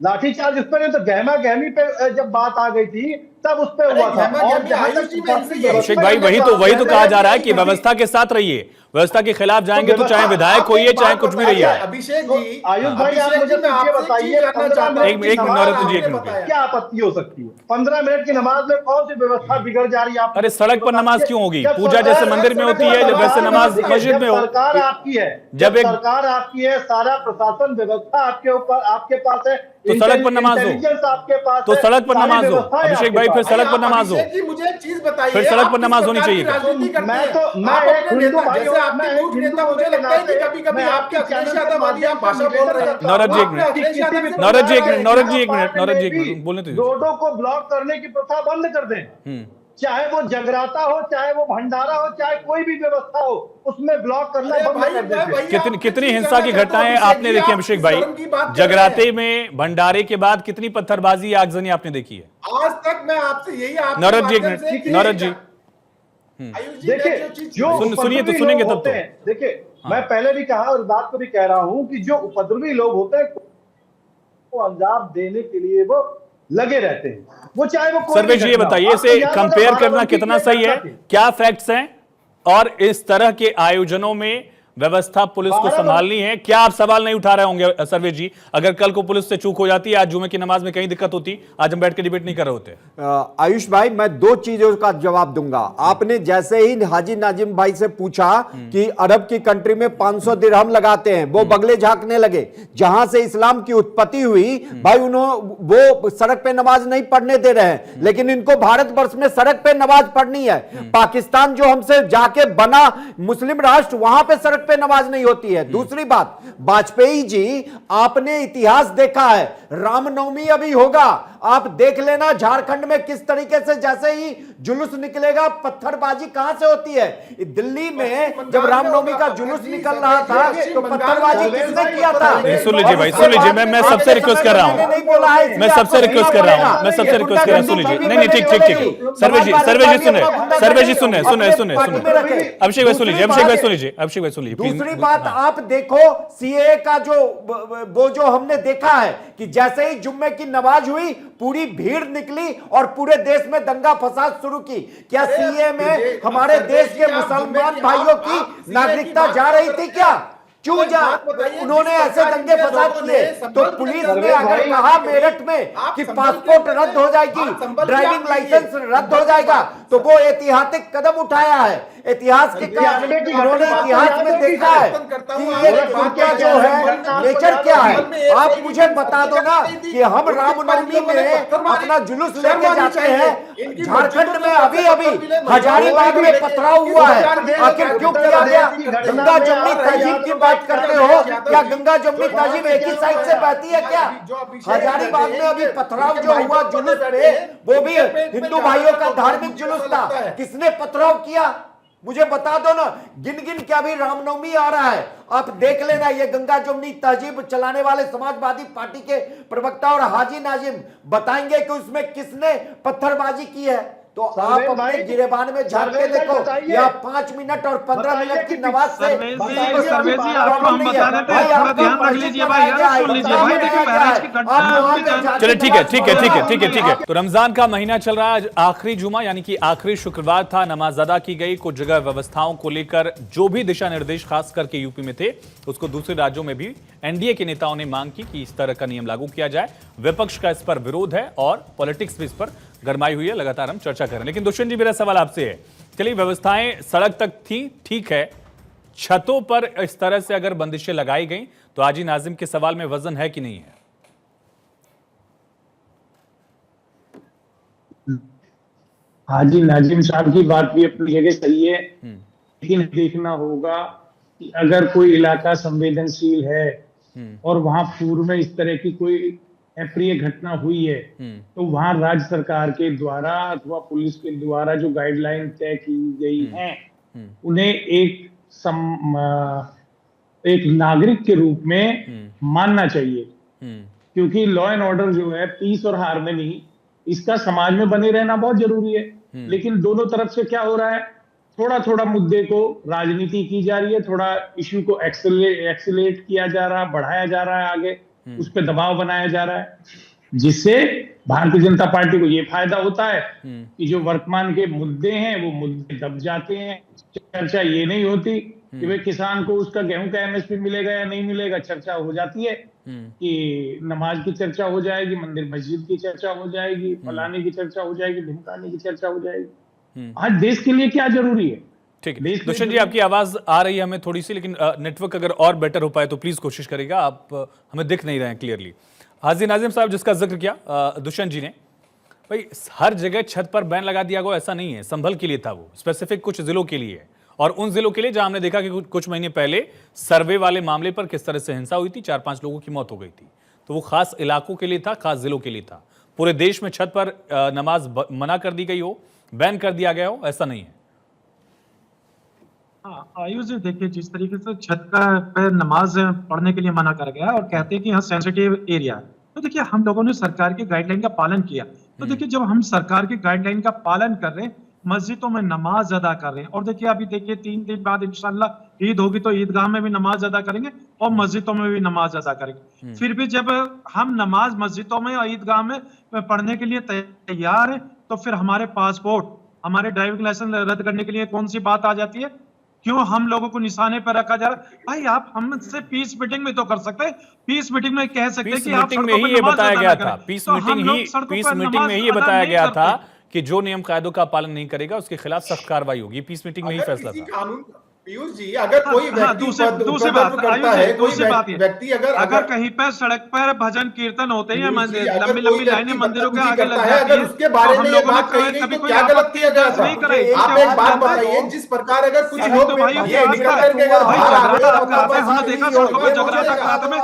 लाठीचार्ज उस पर नहीं, तो गहमा गहमी पे जब बात आ गई थी तब उस पर हुआ था। और जहां तक अभिषेक भाई वही तो कहा जा रहा है कि व्यवस्था के साथ रहिए, व्यवस्था के खिलाफ जाएंगे तो चाहे विधायक होइए चाहे कुछ भी रहिए। अभिषेक जी, आयुष भाई आप मुझे ये बताइए, 15 मिनट की नौरत्न जी, एक मिनट, क्या आपत्ति हो सकती है? 15 मिनट की नमाज में कौन सी व्यवस्था बिगड़ जा रही है? अरे सड़क पर नमाज क्यों होगी? पूजा जैसे मंदिर में होती है वैसे नमाज मस्जिद में हो। सरकार आपकी है, जब एक सरकार आपकी है, सारा प्रशासन व्यवस्था आपके ऊपर, आपके पास है, तो सड़क पर नमाज हो, आपके पास तो सड़क पर नमाज हो। अभिषेक भाई फिर सड़क पर नमाज हो, मुझे एक चीज बताइए, फिर सड़क पर नमाज होनी चाहिए। मैं एक हिंदू भाई नेता, मुझे लगता है कि कभी-कभी आपके अखिलेश यादव वाली आप भाषा बोल रहे हैं। नौरत जी एक मिनट बोलने तो। रोडों को ब्लॉक करने की प्रथा बंद कर दें, चाहे वो जगराता हो, चाहे वो भंडारा हो, चाहे कोई भी व्यवस्था हो, उसमें ब्लॉक करना बंद कर दें। कितनी हिंसा की घटनाएं आपने देखी अभिषेक भाई? जगराते में, भंडारे के बाद कितनी पत्थरबाजी, आगजनी आपने देखी है आज तक? मैं आपसे यही नौरत जी एक मिनट, नौरत जी देखिए, जो सुनिए तो सुनेंगे तब तो। देखिए, मैं पहले भी कहा और बात को भी कह रहा हूं कि जो उपद्रवी लोग होते हैं वो अंजाम देने के लिए वो लगे रहते हैं, वो चाहे वो सर्वे जी ये बताइए, इसे कंपेयर करना कितना सही है? क्या फैक्ट्स हैं और इस तरह के आयोजनों में व्यवस्था पुलिस को संभालनी है? क्या आप सवाल नहीं उठा रहे होंगे सर्वे जी? अगर कल को पुलिस से चूक हो जाती है, आज जुमे की नमाज में कहीं दिक्कत होती, आज हम बैठ के डिबेट नहीं कर रहे होते। आयुष भाई मैं दो चीजों का जवाब दूंगा। आपने जैसे ही हाजी नाजिम भाई से पूछा कि अरब की कंट्री में 500 दिरहम लगाते हैं, वो बगले झांकने लगे। जहां से इस्लाम की उत्पत्ति हुई भाई, वो सड़क पे नमाज नहीं पढ़ने दे रहे हैं, लेकिन इनको भारतवर्ष में सड़क पे नमाज पढ़नी है। पाकिस्तान जो हमसे जाके बना मुस्लिम राष्ट्र, वहां पे सड़क पे नमाज नहीं होती है। दूसरी बात, वाजपेयी जी आपने इतिहास देखा है, रामनवमी अभी होगा, आप देख लेना झारखंड में किस तरीके से जैसे ही जुलूस निकलेगा, पत्थरबाजी कहां से होती है। दिल्ली में जब रामनवमी का जुलूस निकल रहा था तो पत्थरबाजी किसने किया था? सुन लीजिए भाई, सुन लीजिए, मैं सबसे रिक्वेस्ट कर रहा हूँ, मैं सबसे रिक्वेस्ट कर रहा हूँ, मैं सबसे रिक्वेस्ट कर रहा हूँ, सुन लीजिए। नहीं ठीक सर्वे जी सुने, सर्वे जी सुने अभिषेक भाई सुन लीजिए, अभिषेक भाई सुन लीजिए। दूसरी बात आप देखो, सीए का जो हमने देखा है कि जैसे ही जुम्मे की नमाज हुई पूरी भीड़ निकली और पूरे देश में दंगा फसाद शुरू की। क्या सीए में हमारे देश के मुसलमान भाइयों की नागरिकता जा रही थी क्या? क्यों जा उन्होंने ऐसे दंगे फसाद किए? तो पुलिस ने अगर कहा मेरठ में कि पासपोर्ट रद्द हो जाएगी, ड्राइविंग लाइसेंस रद्द हो जाएगा, तो वो ऐतिहासिक कदम उठाया है। इतिहास के उन्होंने इतिहास में देखा है कि ये उनका जो है नेचर क्या है। आप मुझे बता दो ना कि हम रामनवमी में अपना जुलूस लेके जाते हैं, झारखंड में अभी हजारीबाग में पथराव हुआ है, आखिर क्यों किया गया? गंगा जमुनी तहजीब की बात करते हो, क्या गंगा जमुनी तहजीब एक ही साइड से बहती है क्या? हजारीबाग में अभी पथराव जो हुआ जुलूस पे, वो भी हिंदू भाइयों का धार्मिक जुलूस था। किसने पथराव किया मुझे बता दो ना। गिन के अभी रामनवमी आ रहा है, आप देख लेना। ये गंगा जमुनी तहजीब चलाने वाले समाजवादी पार्टी के प्रवक्ता और हाजी नाजिम बताएंगे कि उसमें किसने पत्थरबाजी की है। तो आप अपने गिरेबान में झाड़ के देखो, या 5 मिनट और 15 मिनट की नमाज से चलिए ठीक है। तो रमजान का महीना चल रहा है, आखिरी जुमा यानी कि आखिरी शुक्रवार था, नमाज अदा की गई। कुछ जगह व्यवस्थाओं को लेकर जो भी दिशा निर्देश खास करके यूपी में थे, उसको दूसरे राज्यों में भी एनडीए के नेताओं ने मांग की कि इस तरह का नियम लागू किया जाए। विपक्ष का इस पर विरोध है और पॉलिटिक्स भी इस पर गरमाई हुई है। लगातार हम चर्चा कर रहे हैं, लेकिन दुष्यंत जी मेरा सवाल आपसे है, चलिए व्यवस्थाएं सड़क तक थी, ठीक है, छतों पर इस तरह से अगर बंदिशें लगाई गई तो हाजी नाजिम के सवाल में वजन है कि नहीं है? हाजी नाजिम साहब की बात भी अपनी जगह सही है, लेकिन देखना होगा कि अगर कोई इलाका संवेदनशील है और वहां पूर्व में इस तरह की कोई अप्रिय घटना हुई है, तो वहां राज्य सरकार के द्वारा अथवा पुलिस के द्वारा जो गाइडलाइन तय की गई हैं, उन्हें एक नागरिक के रूप में मानना चाहिए। क्योंकि लॉ एंड ऑर्डर जो है, पीस और हार्मनी, इसका समाज में बने रहना बहुत जरूरी है। लेकिन दोनों तरफ से क्या हो रहा है, थोड़ा मुद्दे को राजनीति की जा रही है, थोड़ा इश्यू को एक्सेलेट किया जा रहा है, बढ़ाया जा रहा है, आगे उस पर दबाव बनाया जा रहा है। जिससे भारतीय जनता पार्टी को ये फायदा होता है कि जो वर्तमान के मुद्दे हैं वो मुद्दे दब जाते हैं। चर्चा ये नहीं होती कि भाई किसान को उसका गेहूं का एमएसपी मिलेगा या नहीं मिलेगा, चर्चा हो जाती है कि नमाज की चर्चा हो जाएगी, मंदिर मस्जिद की चर्चा हो जाएगी, फलाने की चर्चा हो जाएगी, ढिमकाने की चर्चा हो जाएगी। आज देश के लिए क्या जरूरी है? ठीक है दुष्यंत जी, आपकी आवाज आ रही है हमें थोड़ी सी, लेकिन नेटवर्क अगर और बेटर हो पाए तो प्लीज कोशिश करेगा। आप हमें दिख नहीं रहे हैं क्लियरली। हाजी नाजिम साहब, जिसका जिक्र किया दुष्यंत जी ने, भाई हर जगह छत पर बैन लगा दिया गया ऐसा नहीं है। संभल के लिए था, वो स्पेसिफिक कुछ जिलों के लिए है, और उन जिलों के लिए जहां हमने देखा कि कुछ महीने पहले सर्वे वाले मामले पर किस तरह से हिंसा हुई थी, 4-5 लोगों की मौत हो गई थी। तो वो खास इलाकों के लिए था, खास जिलों के लिए था। पूरे देश में छत पर नमाज मना कर दी गई हो, बैन कर दिया गया हो, ऐसा नहीं है। हाँ आयुष जी, देखिए जिस तरीके से छत पर नमाज पढ़ने के लिए मना कर गया और कहते हैं कि यहाँ सेंसिटिव एरिया है, तो देखिए हम लोगों ने सरकार की गाइडलाइन का पालन किया। तो देखिए जब हम सरकार की गाइडलाइन का पालन कर रहे हैं, मस्जिदों में नमाज अदा कर रहे हैं, और देखिए अभी देखिए 3 दिन बाद इंशाल्लाह ईद होगी तो ईदगाह में भी नमाज अदा करेंगे और मस्जिदों में भी नमाज अदा करेंगे। फिर भी जब हम नमाज मस्जिदों में और ईदगाह में पढ़ने के लिए तैयार है, तो फिर हमारे पासपोर्ट, हमारे ड्राइविंग लाइसेंस रद्द करने के लिए कौन सी बात आ जाती है? क्यों हम लोगों को निशाने पर रखा जा रहा है? भाई आप हमसे पीस मीटिंग में तो कर सकते हैं, पीस मीटिंग में कह सकते हैं कि आप मीटिंग में ही ये बताया गया था, पीस मीटिंग में ही बताया गया था कि जो नियम कायदों का पालन नहीं करेगा उसके खिलाफ सख्त कार्रवाई होगी। पीस मीटिंग में ही फैसला था। पीयूष जी, अगर कोई व्यक्ति दूसरी बात करता है, कोई व्यक्ति अगर कहीं पर सड़क पर भजन कीर्तन होते हैं, लंबी लंबी लाइनें मंदिरों के आगे लग जाती है, उसके बारे में ये बात कही गई तो क्या गलत किया गया था? आप एक बात बताइए, जिस प्रकार अगर कुछ लोग ये निकल करके हमने देखा सड़कों पर जगराता कराते में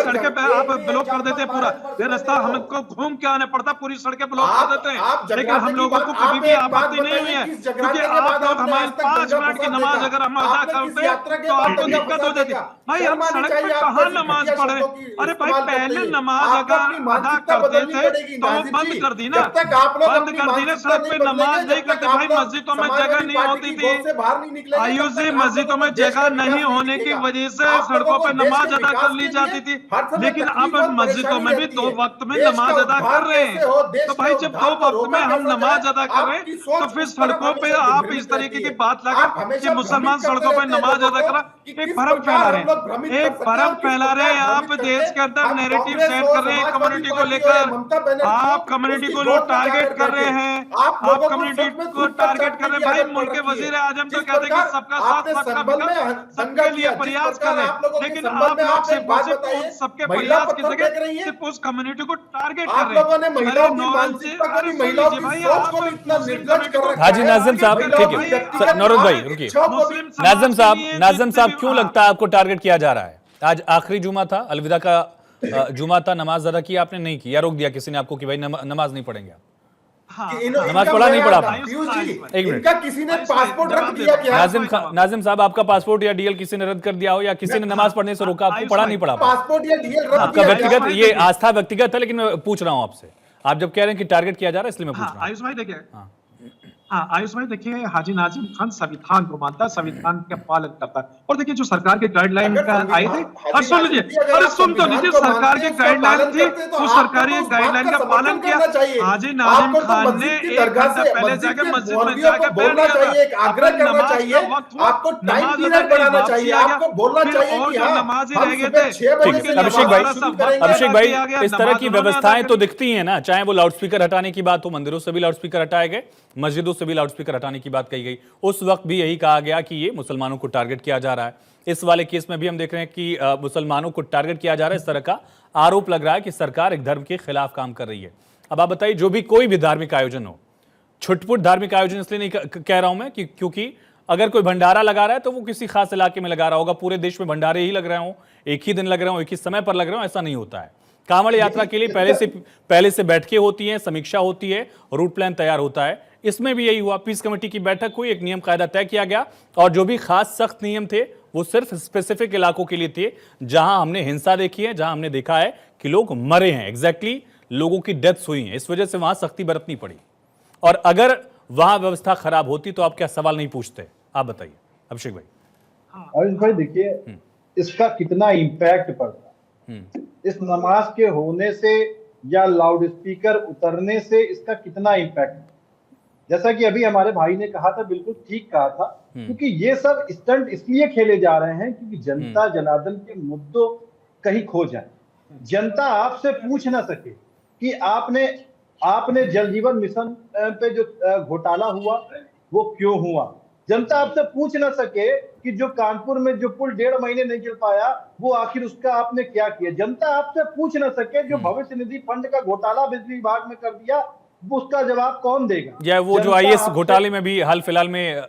सड़कें पे आप ब्लॉक कर देते हैं पूरा, ये रास्ता हमको घूम के आने पड़ता, पूरी सड़कें ब्लॉक कर देते हैं। लेकिन हम लोगों को कभी भी आपत्ति नहीं हुई है, क्योंकि आप लोग हमारे 5 मिनट की नमाज अगर हम अदा करते तो आपको दिक्कत हो जाती। भाई हम सड़क पे कहाँ नमाज पढ़ रहे? अरे भाई पहले नमाज अगर अदा करते थे तो वो बंद कर दी ना, बंद कर दी ना, सड़क पे नमाज नहीं करते। भाई मस्जिदों में जगह नहीं होती थी आयुष जी, मस्जिदों में जगह नहीं होने की वजह से सड़कों पे नमाज अदा कर ली जाती थी। लेकिन अब मस्जिदों में भी 2 वक्त में नमाज अदा कर रहे हैं। तो भाई जब 2 वक्त में हम नमाज अदा कर रहे हैं तो फिर सड़कों पे आप इस तरीके की बात लगा कि मुसलमान सड़कों पर नमाज अदा करा, एक भ्रम फैला रहे हैं, एक भ्रम फैला रहे हैं। आप देश के अंदर नैरेटिव सेट कर रहे हैं कम्युनिटी को लेकर, आप कम्युनिटी को टारगेट कर रहे हैं, आप कम्युनिटी को टारगेट कर रहे हैं। भाई मुल्क के वजीर आजम तो कहते हैं कि सबका साथ सबका विकास, सबके लिए प्रयास कर रहे हैं, लेकिन आप लोग सिर्फ सबके प्रयास की जगह सिर्फ उस कम्युनिटी को टारगेट कर रहे हैं। हाजी नाजिम साहब, ठीक है नौरद भाई रुकिए। नाजिम साहब, क्यों लगता है आपको टारगेट किया जा रहा है? आज आखिरी जुमा था, अलविदा का जुमा था, नमाज अदा की आपने नहीं की या रोक दिया किसी ने आपको कि भाई नमाज नहीं पढ़ेंगे आप? नमाज पढ़ा नहीं पढ़ा? एक मिनट, किसी ने पासपोर्ट रख दिया क्या? नाजिम साहब, आपका पासपोर्ट या डीएल किसी ने रद्द कर दिया हो या किसी ने नमाज पढ़ने से रोका, आपको पढ़ा नहीं पढ़ा? पासपोर्ट या डीएल रद्द आपका व्यक्तिगत, ये आस्था व्यक्तिगत है, लेकिन मैं पूछ रहा हूं आपसे, आप जब कह रहे हैं कि टारगेट किया जा रहा है इसलिए मैं पूछ रहा हूं। आयुष भाई देखिए, आयुष भाई देखिए, हाजी नाजिम खान संविधान को मानता है, संविधान का पालन करता है। और देखिए जो सरकार के गाइडलाइन का आई थी, और सुन लीजिए, अरे सुन तो लीजिए, सरकार की गाइडलाइन थी तो सरकारी गाइडलाइन का पालन किया। हाजी नाजिम खान ने 1 घंटा पहले जाकर मस्जिद में जाकर बोलना चाहिए, आग्रह करना चाहिए, आपको टाइम पीरियड बढ़ाना चाहिए, आपको बोलना चाहिए कि नमाज ही रह गए थे। अभिषेक भाई, इस तरह की व्यवस्थाएं तो दिखती हैं ना, चाहे वो लाउडस्पीकर हटाने की बात हो, मंदिरों से भी लाउडस्पीकर हटाए गए, मस्जिदों से भी लाउडस्पीकर हटाने की बात कही गई। उस वक्त भी यही कहा गया कि ये मुसलमानों को टारगेट किया जा रहा है। इस वाले केस में भी हम देख रहे हैं कि मुसलमानों को टारगेट किया जा रहा है। इस तरह का आरोप लग रहा है कि सरकार एक धर्म के खिलाफ काम कर रही है। अब आप बताइए, जो भी कोई भी धार्मिक आयोजन हो, छुटपुट धार्मिक आयोजन इसलिए नहीं कह रहा हूं मैं कि क्योंकि अगर कोई भंडारा लगा रहा है तो वो किसी खास इलाके में लगा रहा होगा, पूरे देश में भंडारे ही लग रहे हों, एक ही दिन लग रहे हों, एक ही समय पर लग रहे हों, ऐसा नहीं होता है। कांवड़ यात्रा के लिए पहले से बैठकें होती हैं, समीक्षा होती है, रूट प्लान तैयार होता है। इसमें भी यही हुआ, पीस कमेटी की बैठक हुई, एक नियम कायदा तय किया गया और जो भी खास सख्त नियम थे वो सिर्फ स्पेसिफिक इलाकों के लिए थे जहां हमने हिंसा देखी है, जहां हमने देखा है कि लोग मरे हैं, एग्जैक्टली लोगों की डेथ्स हुई हैं, इस वजह से वहां सख्ती बरतनी पड़ी। और अगर वहां व्यवस्था खराब होती तो आप क्या सवाल नहीं पूछते? आप बताइए अभिषेक भाई। अभिषेक भाई देखिए, इसका कितना इम्पैक्ट पड़ता है। इस नमाज के होने से या लाउड स्पीकर उतरने से इसका कितना इम्पैक्ट है। जैसा कि अभी हमारे भाई ने कहा था, बिल्कुल ठीक कहा था, क्योंकि ये सब स्टंट इसलिए खेले जा रहे हैं क्योंकि जनता जनार्दन के मुद्दों कहीं खो जाए। जनता आपसे पूछ ना सके कि आपने जल जीवन मिशन पे जो घोटाला हुआ वो क्यों हुआ। जनता आपसे पूछ ना सके कि जो कानपुर में जो पुल 1.5 महीने नहीं चल पाया वो आखिर उसका आपने क्या किया। जनता आपसे पूछ ना सके जो भविष्य निधि फंड का घोटाला बिजली विभाग में कर दिया उसका जवाब कौन देगा। या वो जो आईएएस घोटाले में भी हाल फिलहाल में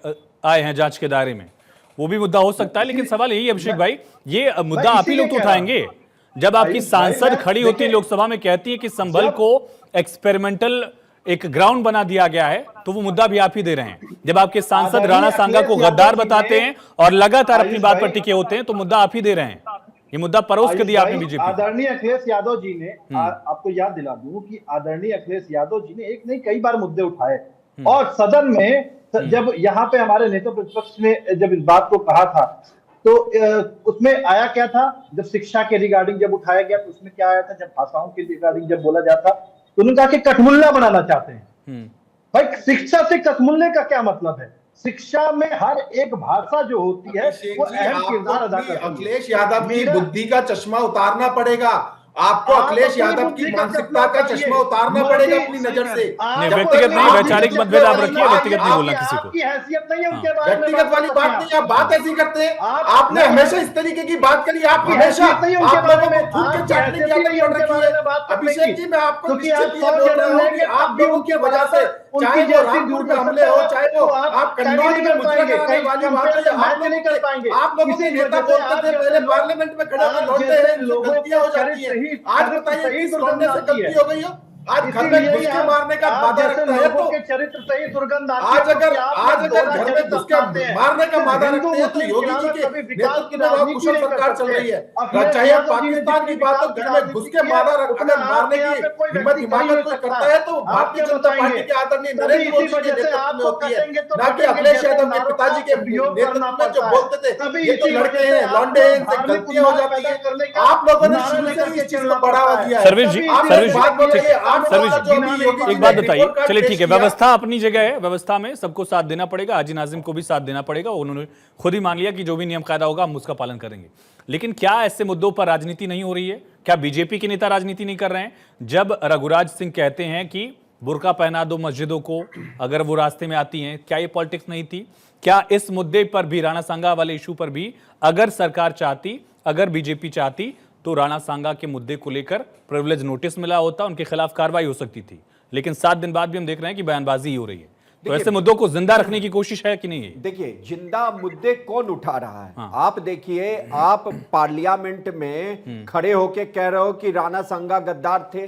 आए हैं जांच के दायरे में, वो भी मुद्दा हो सकता है। लेकिन सवाल यही अभिषेक भाई, ये मुद्दा आप ही लोग तो उठाएंगे जब आपकी सांसद खड़ी होती है लोकसभा में, कहती है कि संभल को एक्सपेरिमेंटल एक ग्राउंड बना दिया गया है, तो वो मुद्दा भी आप ही दे रहे हैं। जब आपके सांसद राणा सांगा को गद्दार बताते हैं और लगातार अपनी बात पर टिके होते हैं, तो मुद्दा आप ही दे रहे हैं। ये मुद्दा परोस के दिया आपने बीजेपी। आदरणीय अखिलेश यादव जी ने, आपको याद दिला दूं कि आदरणीय अखिलेश यादव जी ने एक नहीं कई बार मुद्दे उठाए और सदन में जब यहाँ पे हमारे नेता प्रतिपक्ष ने जब इस बात को कहा था तो उसमें आया क्या था। जब शिक्षा के रिगार्डिंग जब उठाया गया तो उसमें क्या आया था, जब भाषाओं के रिगार्डिंग जब बोला जाता तो उन्होंने कहा कि कठमुल्ला बनाना चाहते हैं। भाई शिक्षा से कठमुल्ले का क्या मतलब है। शिक्षा में हर एक भाषा जो होती है वो अहम किरदार अदा करती है। अखिलेश यादव की बुद्धि का चश्मा उतारना पड़ेगा आपको। अखिलेश यादव की मानसिकता का चश्मा उतारना पड़ेगा अपनी नजर से। व्यक्तिगत नहीं, वैचारिक मतभेद आप रखिए, व्यक्तिगत नहीं बोलना किसी को। आपकी हैसियत नहीं है उनके बारे में व्यक्तिगत वाली बात नहीं, आप बात ऐसी करते हैं। आपने हमेशा इस तरीके की बात करी, आप हमेशा आप लोगों को थूक के चाटने की आदत पड़ रखी है। अभिषेक जी, मैं आपको निश्चित ये बोल रहा हूं कि आप लोगों की वजह से, चाहे वो रामपुर में हमले हो, चाहे वो आप कन्नौज में मुजरा कराने वाली बात है, आप लोगों के नेता बोलते थे पहले पार्लियामेंट में खड़े होकर लौटते हैं, गलतियां हो जाती है। आज बताइए किस लौटने से गलती हो गई हो। आज घर में घुस के मारने का मादा रखता है तो चरित्र से ही दुर्गंध आज अगर घर में घुस के मारने का मादा रखते हैं तो योगी जी के नेतृत्व में बहुत कुशल सरकार चल रही है। चाहे पाकिस्तान की बात हो, घर में घुस के मारने की हिम्मत हिमाकत कोई करता है तो भारतीय जनता पार्टी के आदरणीय नरेंद्र मोदी के नेतृत्व में होती है, ना कि अखिलेश यादव के पिताजी के नेतृत्व में जो बोलते थे ये तो लड़के हैं, लौंडे हैं, इनसे गलतियां हो जाती है। आप लोगों ने शुरू से इस चीज को बढ़ावा दिया है। सर्विस जी, सर्विस जी, एक बात बताइए। चलिए ठीक है, व्यवस्था अपनी जगह है, व्यवस्था में सबको साथ देना पड़ेगा, हाजी नाजिम को भी साथ देना पड़ेगा। उन्होंने खुद ही मान लिया कि जो भी नियम कायदा होगा हम उसका पालन करेंगे। लेकिन क्या ऐसे मुद्दों पर राजनीति नहीं हो रही है? क्या बीजेपी के नेता राजनीति नहीं कर रहे हैं? जब रघुराज सिंह कहते हैं कि बुर्का पहना दो मस्जिदों को अगर वो रास्ते में आती हैं, क्या ये पॉलिटिक्स नहीं थी? क्या इस मुद्दे पर भी, राणा सांगा वाले इशू पर भी, अगर सरकार चाहती, अगर बीजेपी चाहती तो राणा सांगा के मुद्दे को लेकर प्रिविलेज नोटिस मिला होता, उनके खिलाफ कार्रवाई हो सकती थी। लेकिन 7 दिन बाद भी हम देख रहे हैं कि बयानबाजी ही हो रही है। तो ऐसे मुद्दों को जिंदा रखने की कोशिश है कि नहीं है? देखिए, जिंदा मुद्दे कौन उठा रहा है? हाँ। आप देखिए, आप पार्लियामेंट में खड़े होके कह रहे हो कि राणा सांगा गद्दार थे।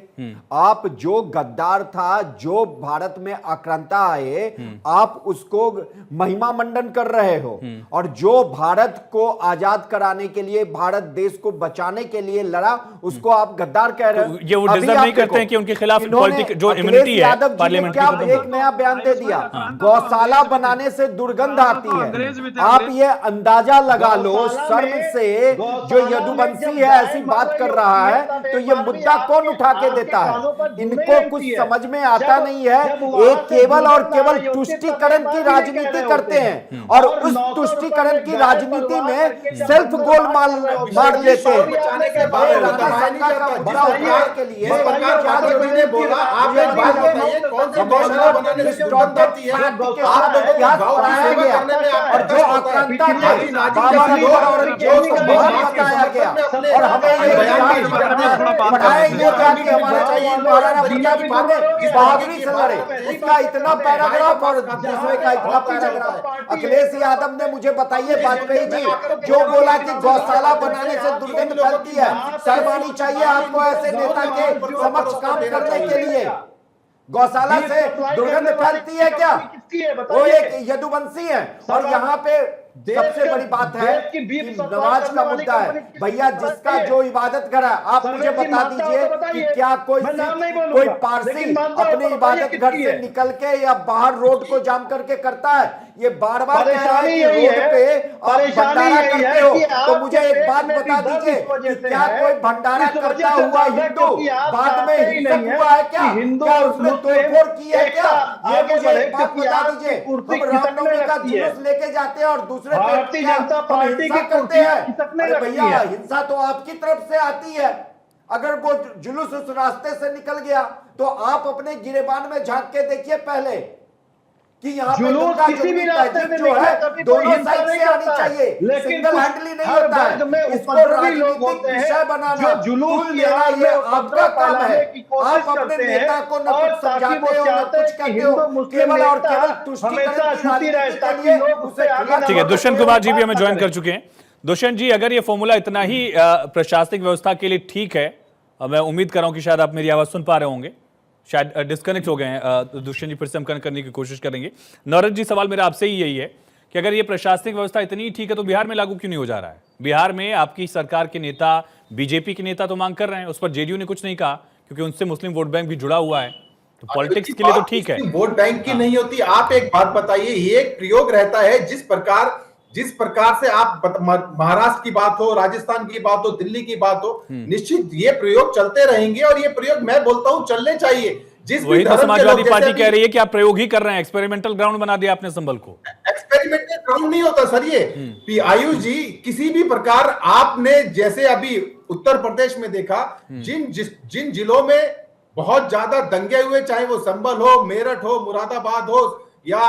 आप जो गद्दार था, जो भारत में आक्रांता आए, आप उसको महिमा मंडन कर रहे हो। और जो भारत को आजाद कराने के लिए, भारत देश को बचाने के लिए लड़ा, उसको आप गद्दार कह रहे हो। ये वो डिजर्व नहीं करते हैं कि उनके खिलाफ जो इम्यूनिटी है पार्लियामेंट की? एक नया बयान दे दिया, गौशाला बनाने से दुर्गंध आती है। आप ये अंदाजा लगा लो, शर्म से जो यदुवंशी है ऐसी बात कर रहा है, तो ये मुद्दा कौन उठा के देता है? इनको कुछ समझ में आता नहीं है। एक केवल और केवल तुष्टीकरण की राजनीति करते हैं और उस तुष्टीकरण की राजनीति में सेल्फ गोल मार देते हैं। और जो आक्रांता बताया गया और हमें बहादुरी से लड़े, उसका इतना पैराग्राफ और दूसरे का इतना पैराग्राफ। अखिलेश यादव ने मुझे बताइए, वाजपेयी जी जो बोला कि गौशाला बनाने से दुर्गंध फैलती है, शर्म आनी चाहिए आपको ऐसे नेता के समक्ष काम करने के लिए। गौशाला से दुर्गंध फैलती है क्या? वो एक यदुवंशी है। और यहाँ पे सबसे बड़ी बात है कि नमाज का मुद्दा है। भैया, जिसका जो इबादत घर है, आप मुझे बता दीजिए कि क्या कोई पारसी अपने इबादत घर से निकल के या बाहर रोड को जाम करके करता है? ये बार बार कह रहा है परेशानी कि यही रोड है, पे आप परेशानी भंडारा यही करते है हो। कि तो मुझे आपके एक बात पेट में बता भी दर्द दीजिए इस वजह कि से क्या है, कोई भंडारा इस वजह करता से हुआ दर्द है हिंदू क्योंकि आप बाद में चाहते ही हिंसक नहीं है हुआ है क्या? कि हिंदू क्या और उसने मुस्लिम तोड़फोड़ की है एकता क्या? ये आगे मुझे बढ़े, एक बात क्योंकि बता आपकी दीजिए, कुर्सी हम खिसकने रामनवमी का लगती है। जुलूस लेके जाते हैं और दूसरे पे भारतीय क्या जनता हम पार्टी हिंसा की करते कुर्सी हैं? खिसकने अरे लगती भैया, है। हिंसा तो आपकी तरफ से आती है। अगर वो जुलूस उस रास्ते से निकल गया तो आप अपने गिरेबान में झांक के देखिए पहले कि यहाँ पे जुलूस गंगा किसी भी जमुनी रास्ते तहजीब से जो निकले है कभी कोई दोनों हिंसा साइड नहीं से आनी करता है, चाहिए, लेकिन सिंगल कुछ हैंडली नहीं हर होता वर्ग में है। इसको उपद्रवी लोग राजनीतिक होते विषय हैं बनाना, जो जुलूस तुल की देना, आड़ ये में आपका उपद्रव काम है। फैलाने की कोशिश आप अपने करते हैं नेता को न और कुछ ताकि समझाते वो हो न चाहते कुछ हैं कि कहते हो, हिंदू मुस्लिम केवल और एकता केवल तुष्टिकरण हमेशा की छुपी रहे राजनीति के ताकि लिए लोग उसे उससे आगे खिला। ना ठीक है, बढ़ दुष्यंत सके, कुमार वो जी भी बात हमें ना ज्वाइन करें। कर चुके हैं। दुष्यंत जी, अगर ये फॉर्मूला इतना ही प्रशासनिक व्यवस्था के लिए ठीक है, मैं उम्मीद कर रहा हूं कि शायद आप मेरी आवाज सुन पा रहे होंगे, शायद डिस्कनेक्ट हो गए हैं दुष्यंत जी, फिर से हम कनेक्ट करने की कोशिश करेंगे। नौरज जी, सवाल मेरा आपसे ही यही है कि अगर ये प्रशासनिक व्यवस्था इतनी ही ठीक है तो बिहार में लागू क्यों नहीं हो जा रहा है? बिहार में आपकी सरकार के नेता, बीजेपी के नेता तो मांग कर रहे हैं, उस पर जेडीयू ने कुछ नहीं कहा क्योंकि उनसे मुस्लिम वोट बैंक भी जुड़ा हुआ है, तो पॉलिटिक्स के लिए तो ठीक है। वोट बैंक की नहीं होती। आप एक बात बताइए, ये एक प्रयोग रहता है जिस प्रकार से आप महाराष्ट्र की बात हो, राजस्थान की बात हो, दिल्ली की बात हो, निश्चित ये प्रयोग चलते रहेंगे और ये प्रयोग मैं बोलता हूं चलने चाहिए। जिस वही तो समाजवादी पार्टी कह रही है कि आप प्रयोग ही कर रहे हैं, एक्सपेरिमेंटल ग्राउंड बना दिया आपने संभल को। एक्सपेरिमेंटल ग्राउंड नहीं होता सर ये। आयुष जी, किसी भी प्रकार आपने जैसे अभी उत्तर प्रदेश में देखा, जिन जिलों में बहुत ज्यादा दंगे हुए, चाहे वो संभल हो, मेरठ हो, मुरादाबाद हो या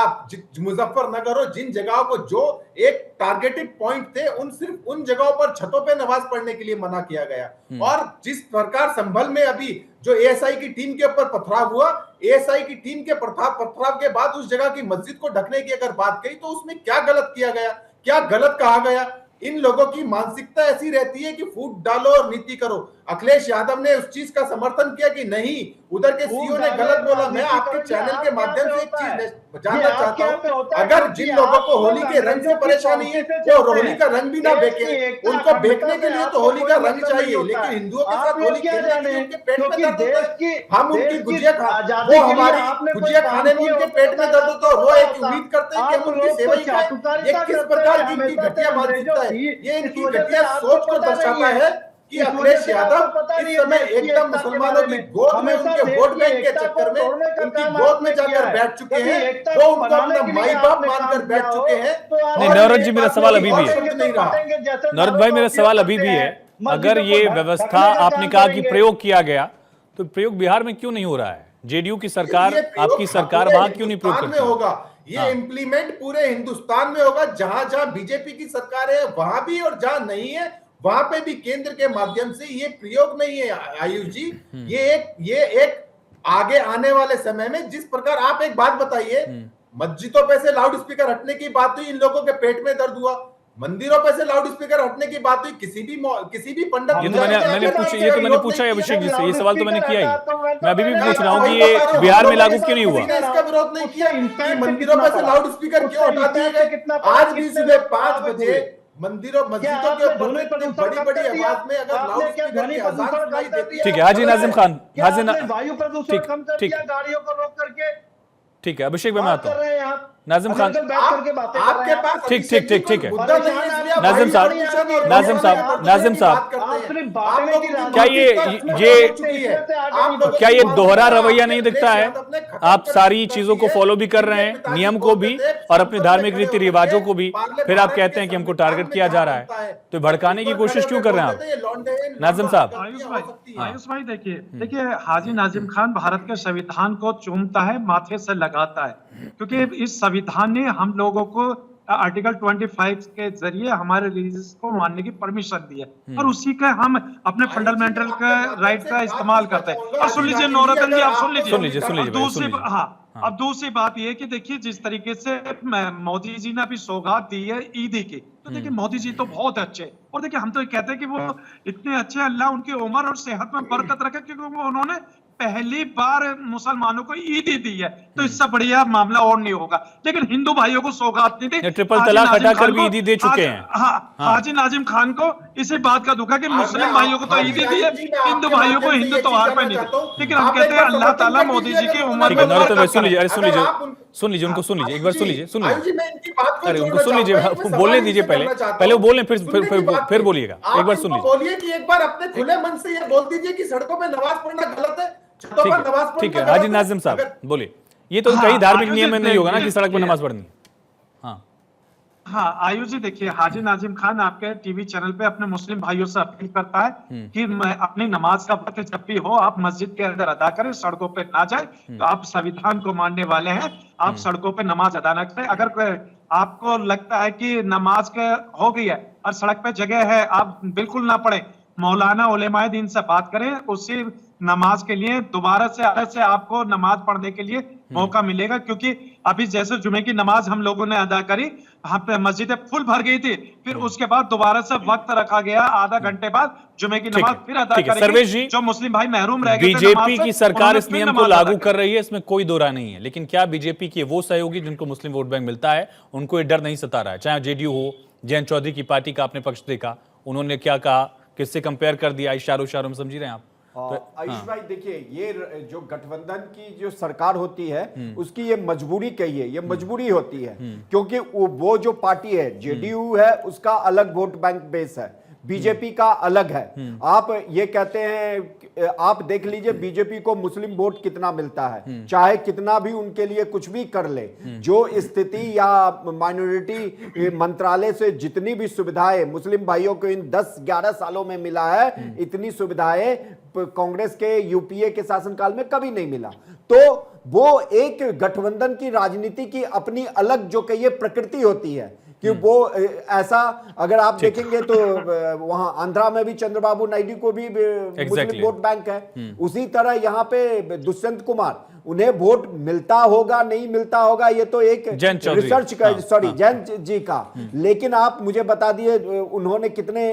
मुजफ्फरनगर हो, जिन जगहों को जो एक टारगेटेड पॉइंट थे, सिर्फ उन जगहों पर छतों पे नमाज पढ़ने के लिए मना किया गया। और जिस प्रकार संभल में अभी जो एएसआई की टीम के ऊपर पथराव हुआ, एएसआई की टीम के पथराव के बाद उस जगह की मस्जिद को ढकने की अगर बात कही तो उसमें क्या गलत किया गया, क्या गलत कहा गया? इन लोगों की मानसिकता ऐसी रहती है कि फूट डालो और नीति करो। अखिलेश यादव ने उस चीज का समर्थन किया कि नहीं, उधर के सीईओ ने गलत बोला। मैं आपके चैनल के माध्यम से एक चीज जानना चाहता हूं, अगर जिन लोगों को होली के रंग से परेशानी है वो होली का रंग भी ना बेचे, उनको बेचने के लिए तो होली का रंग चाहिए, लेकिन हिंदुओं के साथ होली खेलने के लिए उनके पेट में दर्द होता है। हम उनकी गुजिया वो हमारी गुजिया खाने में उनके पेट में दर्द होता है, वो एक उम्मीद करते हैं कि हम उनकी सेवा ही करें। ये किस प्रकार की इनकी घटिया मानसिकता है? ये इनकी घटिया सोच को दर्शाता है कि अखिलेश यादव इस समय एकदम मुसलमानों की गोद में, उनके वोट बैंक के चक्कर में उनकी गोद में जाकर बैठ चुके हैं, वो उनको अपना माई बाप मानकर बैठ चुके हैं। नहीं, नौरज जी, मेरा सवाल अभी भी है। नहीं रहा नौरज भाई, मेरा सवाल अभी भी है, अगर ये व्यवस्था आपने कहा कि प्रयोग किया गया, तो प्रयोग बिहार में क्यों नहीं हो रहा है? जेडीयू की सरकार, आपकी सरकार वहां क्यों नहीं प्रयोग करती? होगा ये इम्प्लीमेंट पूरे हिंदुस्तान में होगा। जहां जहां बीजेपी की सरकार है वहां भी, और जहां नहीं है वहां पे भी केंद्र के माध्यम से ये प्रयोग नहीं है आयुष जी। ये एक आगे आने वाले समय में, जिस प्रकार आप एक बात बताइए, मस्जिदों पे से लाउड स्पीकर हटने की बात हुई, इन लोगों के पेट में दर्द हुआ। मंदिरों पे से लाउड स्पीकर हटने की बात हुई, किसी भी पंडित, ये तो मैंने पूछा है अभिषेक जी से, ये सवाल तो मैंने किया ही, मैं अभी भी पूछ रहा हूँ कि ये बिहार में लागू क्यों नहीं हुआ? इसका विरोध नहीं किया कि मंदिरों में से लाउड स्पीकर क्यों हटा दिए गए। आज भी सुबह 5 बजे मंदिरों मस्जिदों के ऊपर बड़ी आवाज में अगर लाउड स्पीकर की अजान सुनाई देती है। ठीक है, हाजी नाजिम खान, वायु प्रदूषण कम कर दिया गाड़ियों को रोक करके? ठीक है, अभिषेक भाई मैं आता हूँ। नाजिम खान, आपके पास ठीक है नाजिम साहब, क्या ये दोहरा रवैया नहीं दिखता है? आप सारी चीजों को फॉलो भी कर रहे हैं, नियम को भी और अपने धार्मिक रीति रिवाजों को भी, फिर आप कहते हैं कि हमको टारगेट किया जा रहा है, तो भड़काने की कोशिश क्यों कर रहे हैं आप? नाजिम साहब। आयुष भाई, देखिए हाजी नाजिम खान भारत के संविधान को चूमता है, माथे से लगाता है, क्योंकि इस संविधान ने हम लोगों को आर्टिकल 25 के जरिए हमारे रिलीजियस को मानने की परमिशन दी है और उसी का हम अपने फंडामेंटल का राइट का इस्तेमाल करते हैं। और सुन लीजिए नौरतन जी, आप सुन लीजिए। अब दूसरी बात यह कि देखिए, जिस तरीके से मोदी जी ने अभी सौगात दी है ईदी की, तो देखिए मोदी जी तो बहुत अच्छे, और देखिए हम तो कहते हैं कि वो इतने अच्छे, अल्लाह उनकी उम्र और सेहत में बरकत रखे, क्योंकि वो उन्होंने पहली बार मुसलमानों को ईदी दी है, तो इससे बढ़िया मामला और नहीं होगा। लेकिन हिंदू भाइयों को सौगात नहीं दी, ट्रिपल तलाक हटाकर भी ईदी दे चुके हैं। हाजी नाजिम खान को इसी बात का दुख है कि मुस्लिम भाइयों को तो ईद दी है, हिंदू भाइयों को हिंदू त्योहार पे नहीं दी। लेकिन हम कहते हैं अल्लाह ताला मोदी जी की उम्र में नरोत्तम भाई सुन लीजिए, अरे सुन लीजिए, उनको सुन लीजिए, एक बार सुन लीजिए, अरे उनको सुन लीजिए, बोलने दीजिए, पहले वो बोलें, फिर बोलिएगा, एक बार सुन लीजिए। बोलिए कि एक बार अपने खुले मन से ये बोल दीजिए कि सड़कों पे नमाज पढ़ना गलत है, छतों पर नमाज पढ़ना ठीक है, गलत हाजी है। नाजिम साहब अगर- बोलिए। ये तो कई धार्मिक नियम में नहीं होगा ना कि सड़क पर नमाज पढ़नी। हाँ हाँ आयुष जी, देखिए हाजी नाजिम खान आपके टीवी चैनल पे अपने मुस्लिम भाइयों से अपील करता है कि अपनी नमाज का वक्त जब भी हो आप मस्जिद के अंदर अदा करें, सड़कों पे ना जाए। तो आप संविधान को मानने वाले हैं, आप सड़कों पे नमाज अदा न करें। अगर आपको लगता है कि नमाज के हो गई है और सड़क पे जगह है, आप बिल्कुल ना पढ़े। मौलाना उलेमाए दीन से बात करें, उसी नमाज के लिए दोबारा से आपको नमाज पढ़ने के लिए मौका मिलेगा। क्योंकि अभी जैसे जुमे की नमाज हम लोगों ने अदा करी, वहां पे मस्जिदें फुल भर गई थी, फिर उसके बाद दोबारा से वक्त रखा गया, आधा घंटे बाद जुमे की नमाज फिर अदा सर्वेश जी, करेंगे। जो मुस्लिम भाई महरूम रह गए थे बीजेपी नमाज की से, सरकार उन्होंने इस फिर नियम को नमाज लागू अदा कर रही है, इसमें कोई दो राय नहीं है। लेकिन क्या बीजेपी के वो सहयोगी जिनको मुस्लिम वोट बैंक मिलता है उनको ये डर नहीं सता रहा है? चाहे जेडीयू हो, जयंत चौधरी की पार्टी का आपने पक्ष देखा, उन्होंने क्या कहा, किससे कंपेयर कर दिया, इशारों में समझ रहे हैं आप? आयुष भाई देखिए, ये जो गठबंधन की जो सरकार होती है उसकी ये मजबूरी कहिए, ये मजबूरी होती है, क्योंकि वो जो पार्टी है जेडीयू है उसका अलग वोट बैंक बेस है, बीजेपी का अलग है। आप ये कहते हैं, आप देख लीजिए बीजेपी को मुस्लिम वोट कितना मिलता है, चाहे कितना भी उनके लिए कुछ भी कर ले, जो स्थिति या माइनॉरिटी मंत्रालय से जितनी भी सुविधाएं मुस्लिम भाइयों को इन 10-11 सालों में मिला है, इतनी सुविधाएं कांग्रेस के यूपीए के शासनकाल में कभी नहीं मिला। तो वो एक गठबंधन की राजनीति की अपनी अलग जो कहिए प्रकृति होती है कि वो ऐसा, अगर आप देखेंगे तो वहां आंध्रा में भी चंद्रबाबू नायडू को भी मुस्लिम वोट बैंक है। उसी तरह यहाँ पे दुष्यंत कुमार, उन्हें वोट मिलता होगा नहीं मिलता होगा ये तो एक रिसर्च का, सॉरी जैन जी का, लेकिन आप मुझे बता दिए उन्होंने कितने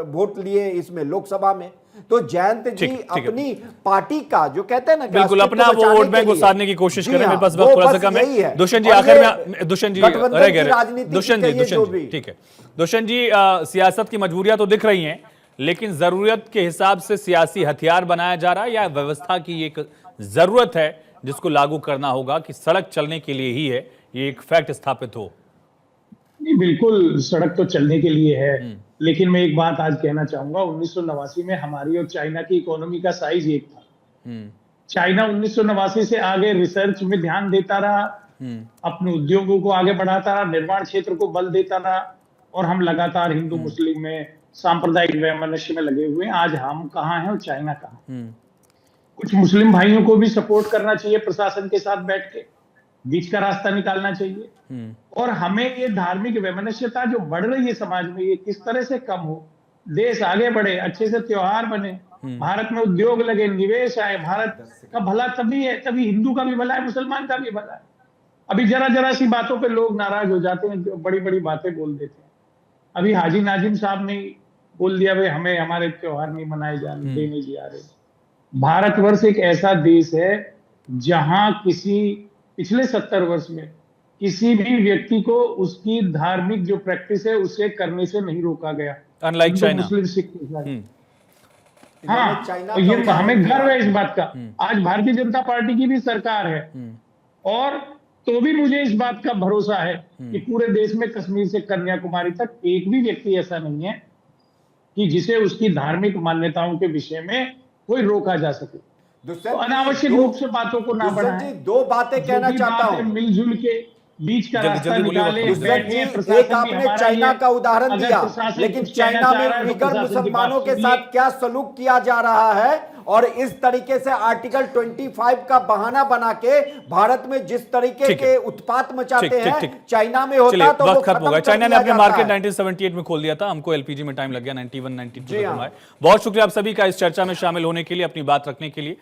वोट लिए इसमें लोकसभा में। तो जयंत जी अपनी पार्टी का जो कहते हैं ना, बिल्कुल अपना वो वोट बैंक को साधने की कोशिश कर रहे हैं। बस थोड़ा सा कम है। दुष्यंत जी आखिर में, दुष्यंत जी रह गए, दुष्यंत जी ठीक है। दुष्यंत जी, सियासत की मजबूरियां तो दिख रही हैं, लेकिन जरूरत के हिसाब से सियासी हथियार बनाया जा रहा है या व्यवस्था की एक जरूरत है जिसको लागू करना होगा कि सड़क चलने के लिए ही है, ये एक फैक्ट स्थापित हो? नहीं, बिल्कुल सड़क तो चलने के लिए है, लेकिन मैं एक बात आज कहना चाहूंगा, 1989 में हमारी और चाइना की इकोनॉमी का साइज एक था। चाइना 1989 से आगे रिसर्च में ध्यान देता रहा, अपने उद्योगों को आगे बढ़ाता रहा, निर्माण क्षेत्र को बल देता रहा, और हम लगातार हिंदू मुस्लिम में सांप्रदायिक वैमनस्य में लगे हुए हैं। आज हम कहाँ हैं और चाइना कहाँ? कुछ मुस्लिम भाइयों को भी सपोर्ट करना चाहिए, प्रशासन के साथ बैठ के बीच का रास्ता निकालना चाहिए। और हमें ये धार्मिक वैमनस्यता जो बढ़ रही है समाज में, ये किस तरह से कम हो, देश आगे बढ़े, अच्छे से त्योहार बने, भारत में उद्योग लगे, निवेश आए, भारत का भला तभी है, तभी हिंदू का भी भला है, मुसलमान का भी भला है। अभी जरा सी बातों पे लोग नाराज हो जाते हैं, जो बड़ी बड़ी बातें बोल देते हैं। अभी हाजी नाजिम साहब ने बोल दिया भाई हमें हमारे त्योहार नहीं मनाए जाने देने जा रहे। भारतवर्ष एक ऐसा देश है जहां पिछले 70 वर्ष में किसी भी व्यक्ति को उसकी धार्मिक जो प्रैक्टिस है उसे करने से नहीं रोका गया, अनलाइक चाइना, मुस्लिम सिख। हाँ, तो ये हमें गर्व है इस बात का। आज भारतीय जनता पार्टी की भी सरकार है, और तो भी मुझे इस बात का भरोसा है कि पूरे देश में कश्मीर से कन्याकुमारी तक एक भी व्यक्ति ऐसा नहीं है कि जिसे उसकी धार्मिक मान्यताओं के विषय में कोई रोका जा सके। तो अनावश्यक रूप से बातों को ना बढ़ाएं। दो बातें कहना चाहता हूं, मिलजुल के बीच का रास्ता निकालें। एक आपने चाइना का उदाहरण दिया, लेकिन चाइना में उइगर मुसलमानों के साथ क्या सलूक किया जा रहा है, और इस तरीके से आर्टिकल 25 का बहाना बना के भारत में जिस तरीके के उत्पात मचाते हैं, चाइना में होता तो वो खत्म हो गया। चाइना ने अपने मार्केट 1978 में खोल दिया था, हमको एलपीजी में टाइम लग गया, 91-92 में। बहुत शुक्रिया आप सभी का इस चर्चा में शामिल होने के लिए, अपनी बात रखने के लिए।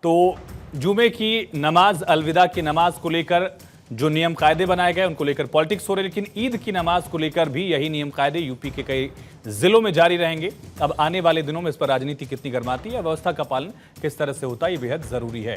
तो जुमे की नमाज, अलविदा की नमाज को लेकर जो नियम कायदे बनाए गए उनको लेकर पॉलिटिक्स हो रहे, लेकिन ईद की नमाज को लेकर भी यही नियम कायदे यूपी के कई जिलों में जारी रहेंगे। अब आने वाले दिनों में इस पर राजनीति कितनी गर्माती है, व्यवस्था का पालन किस तरह से होता है, ये बेहद जरूरी है।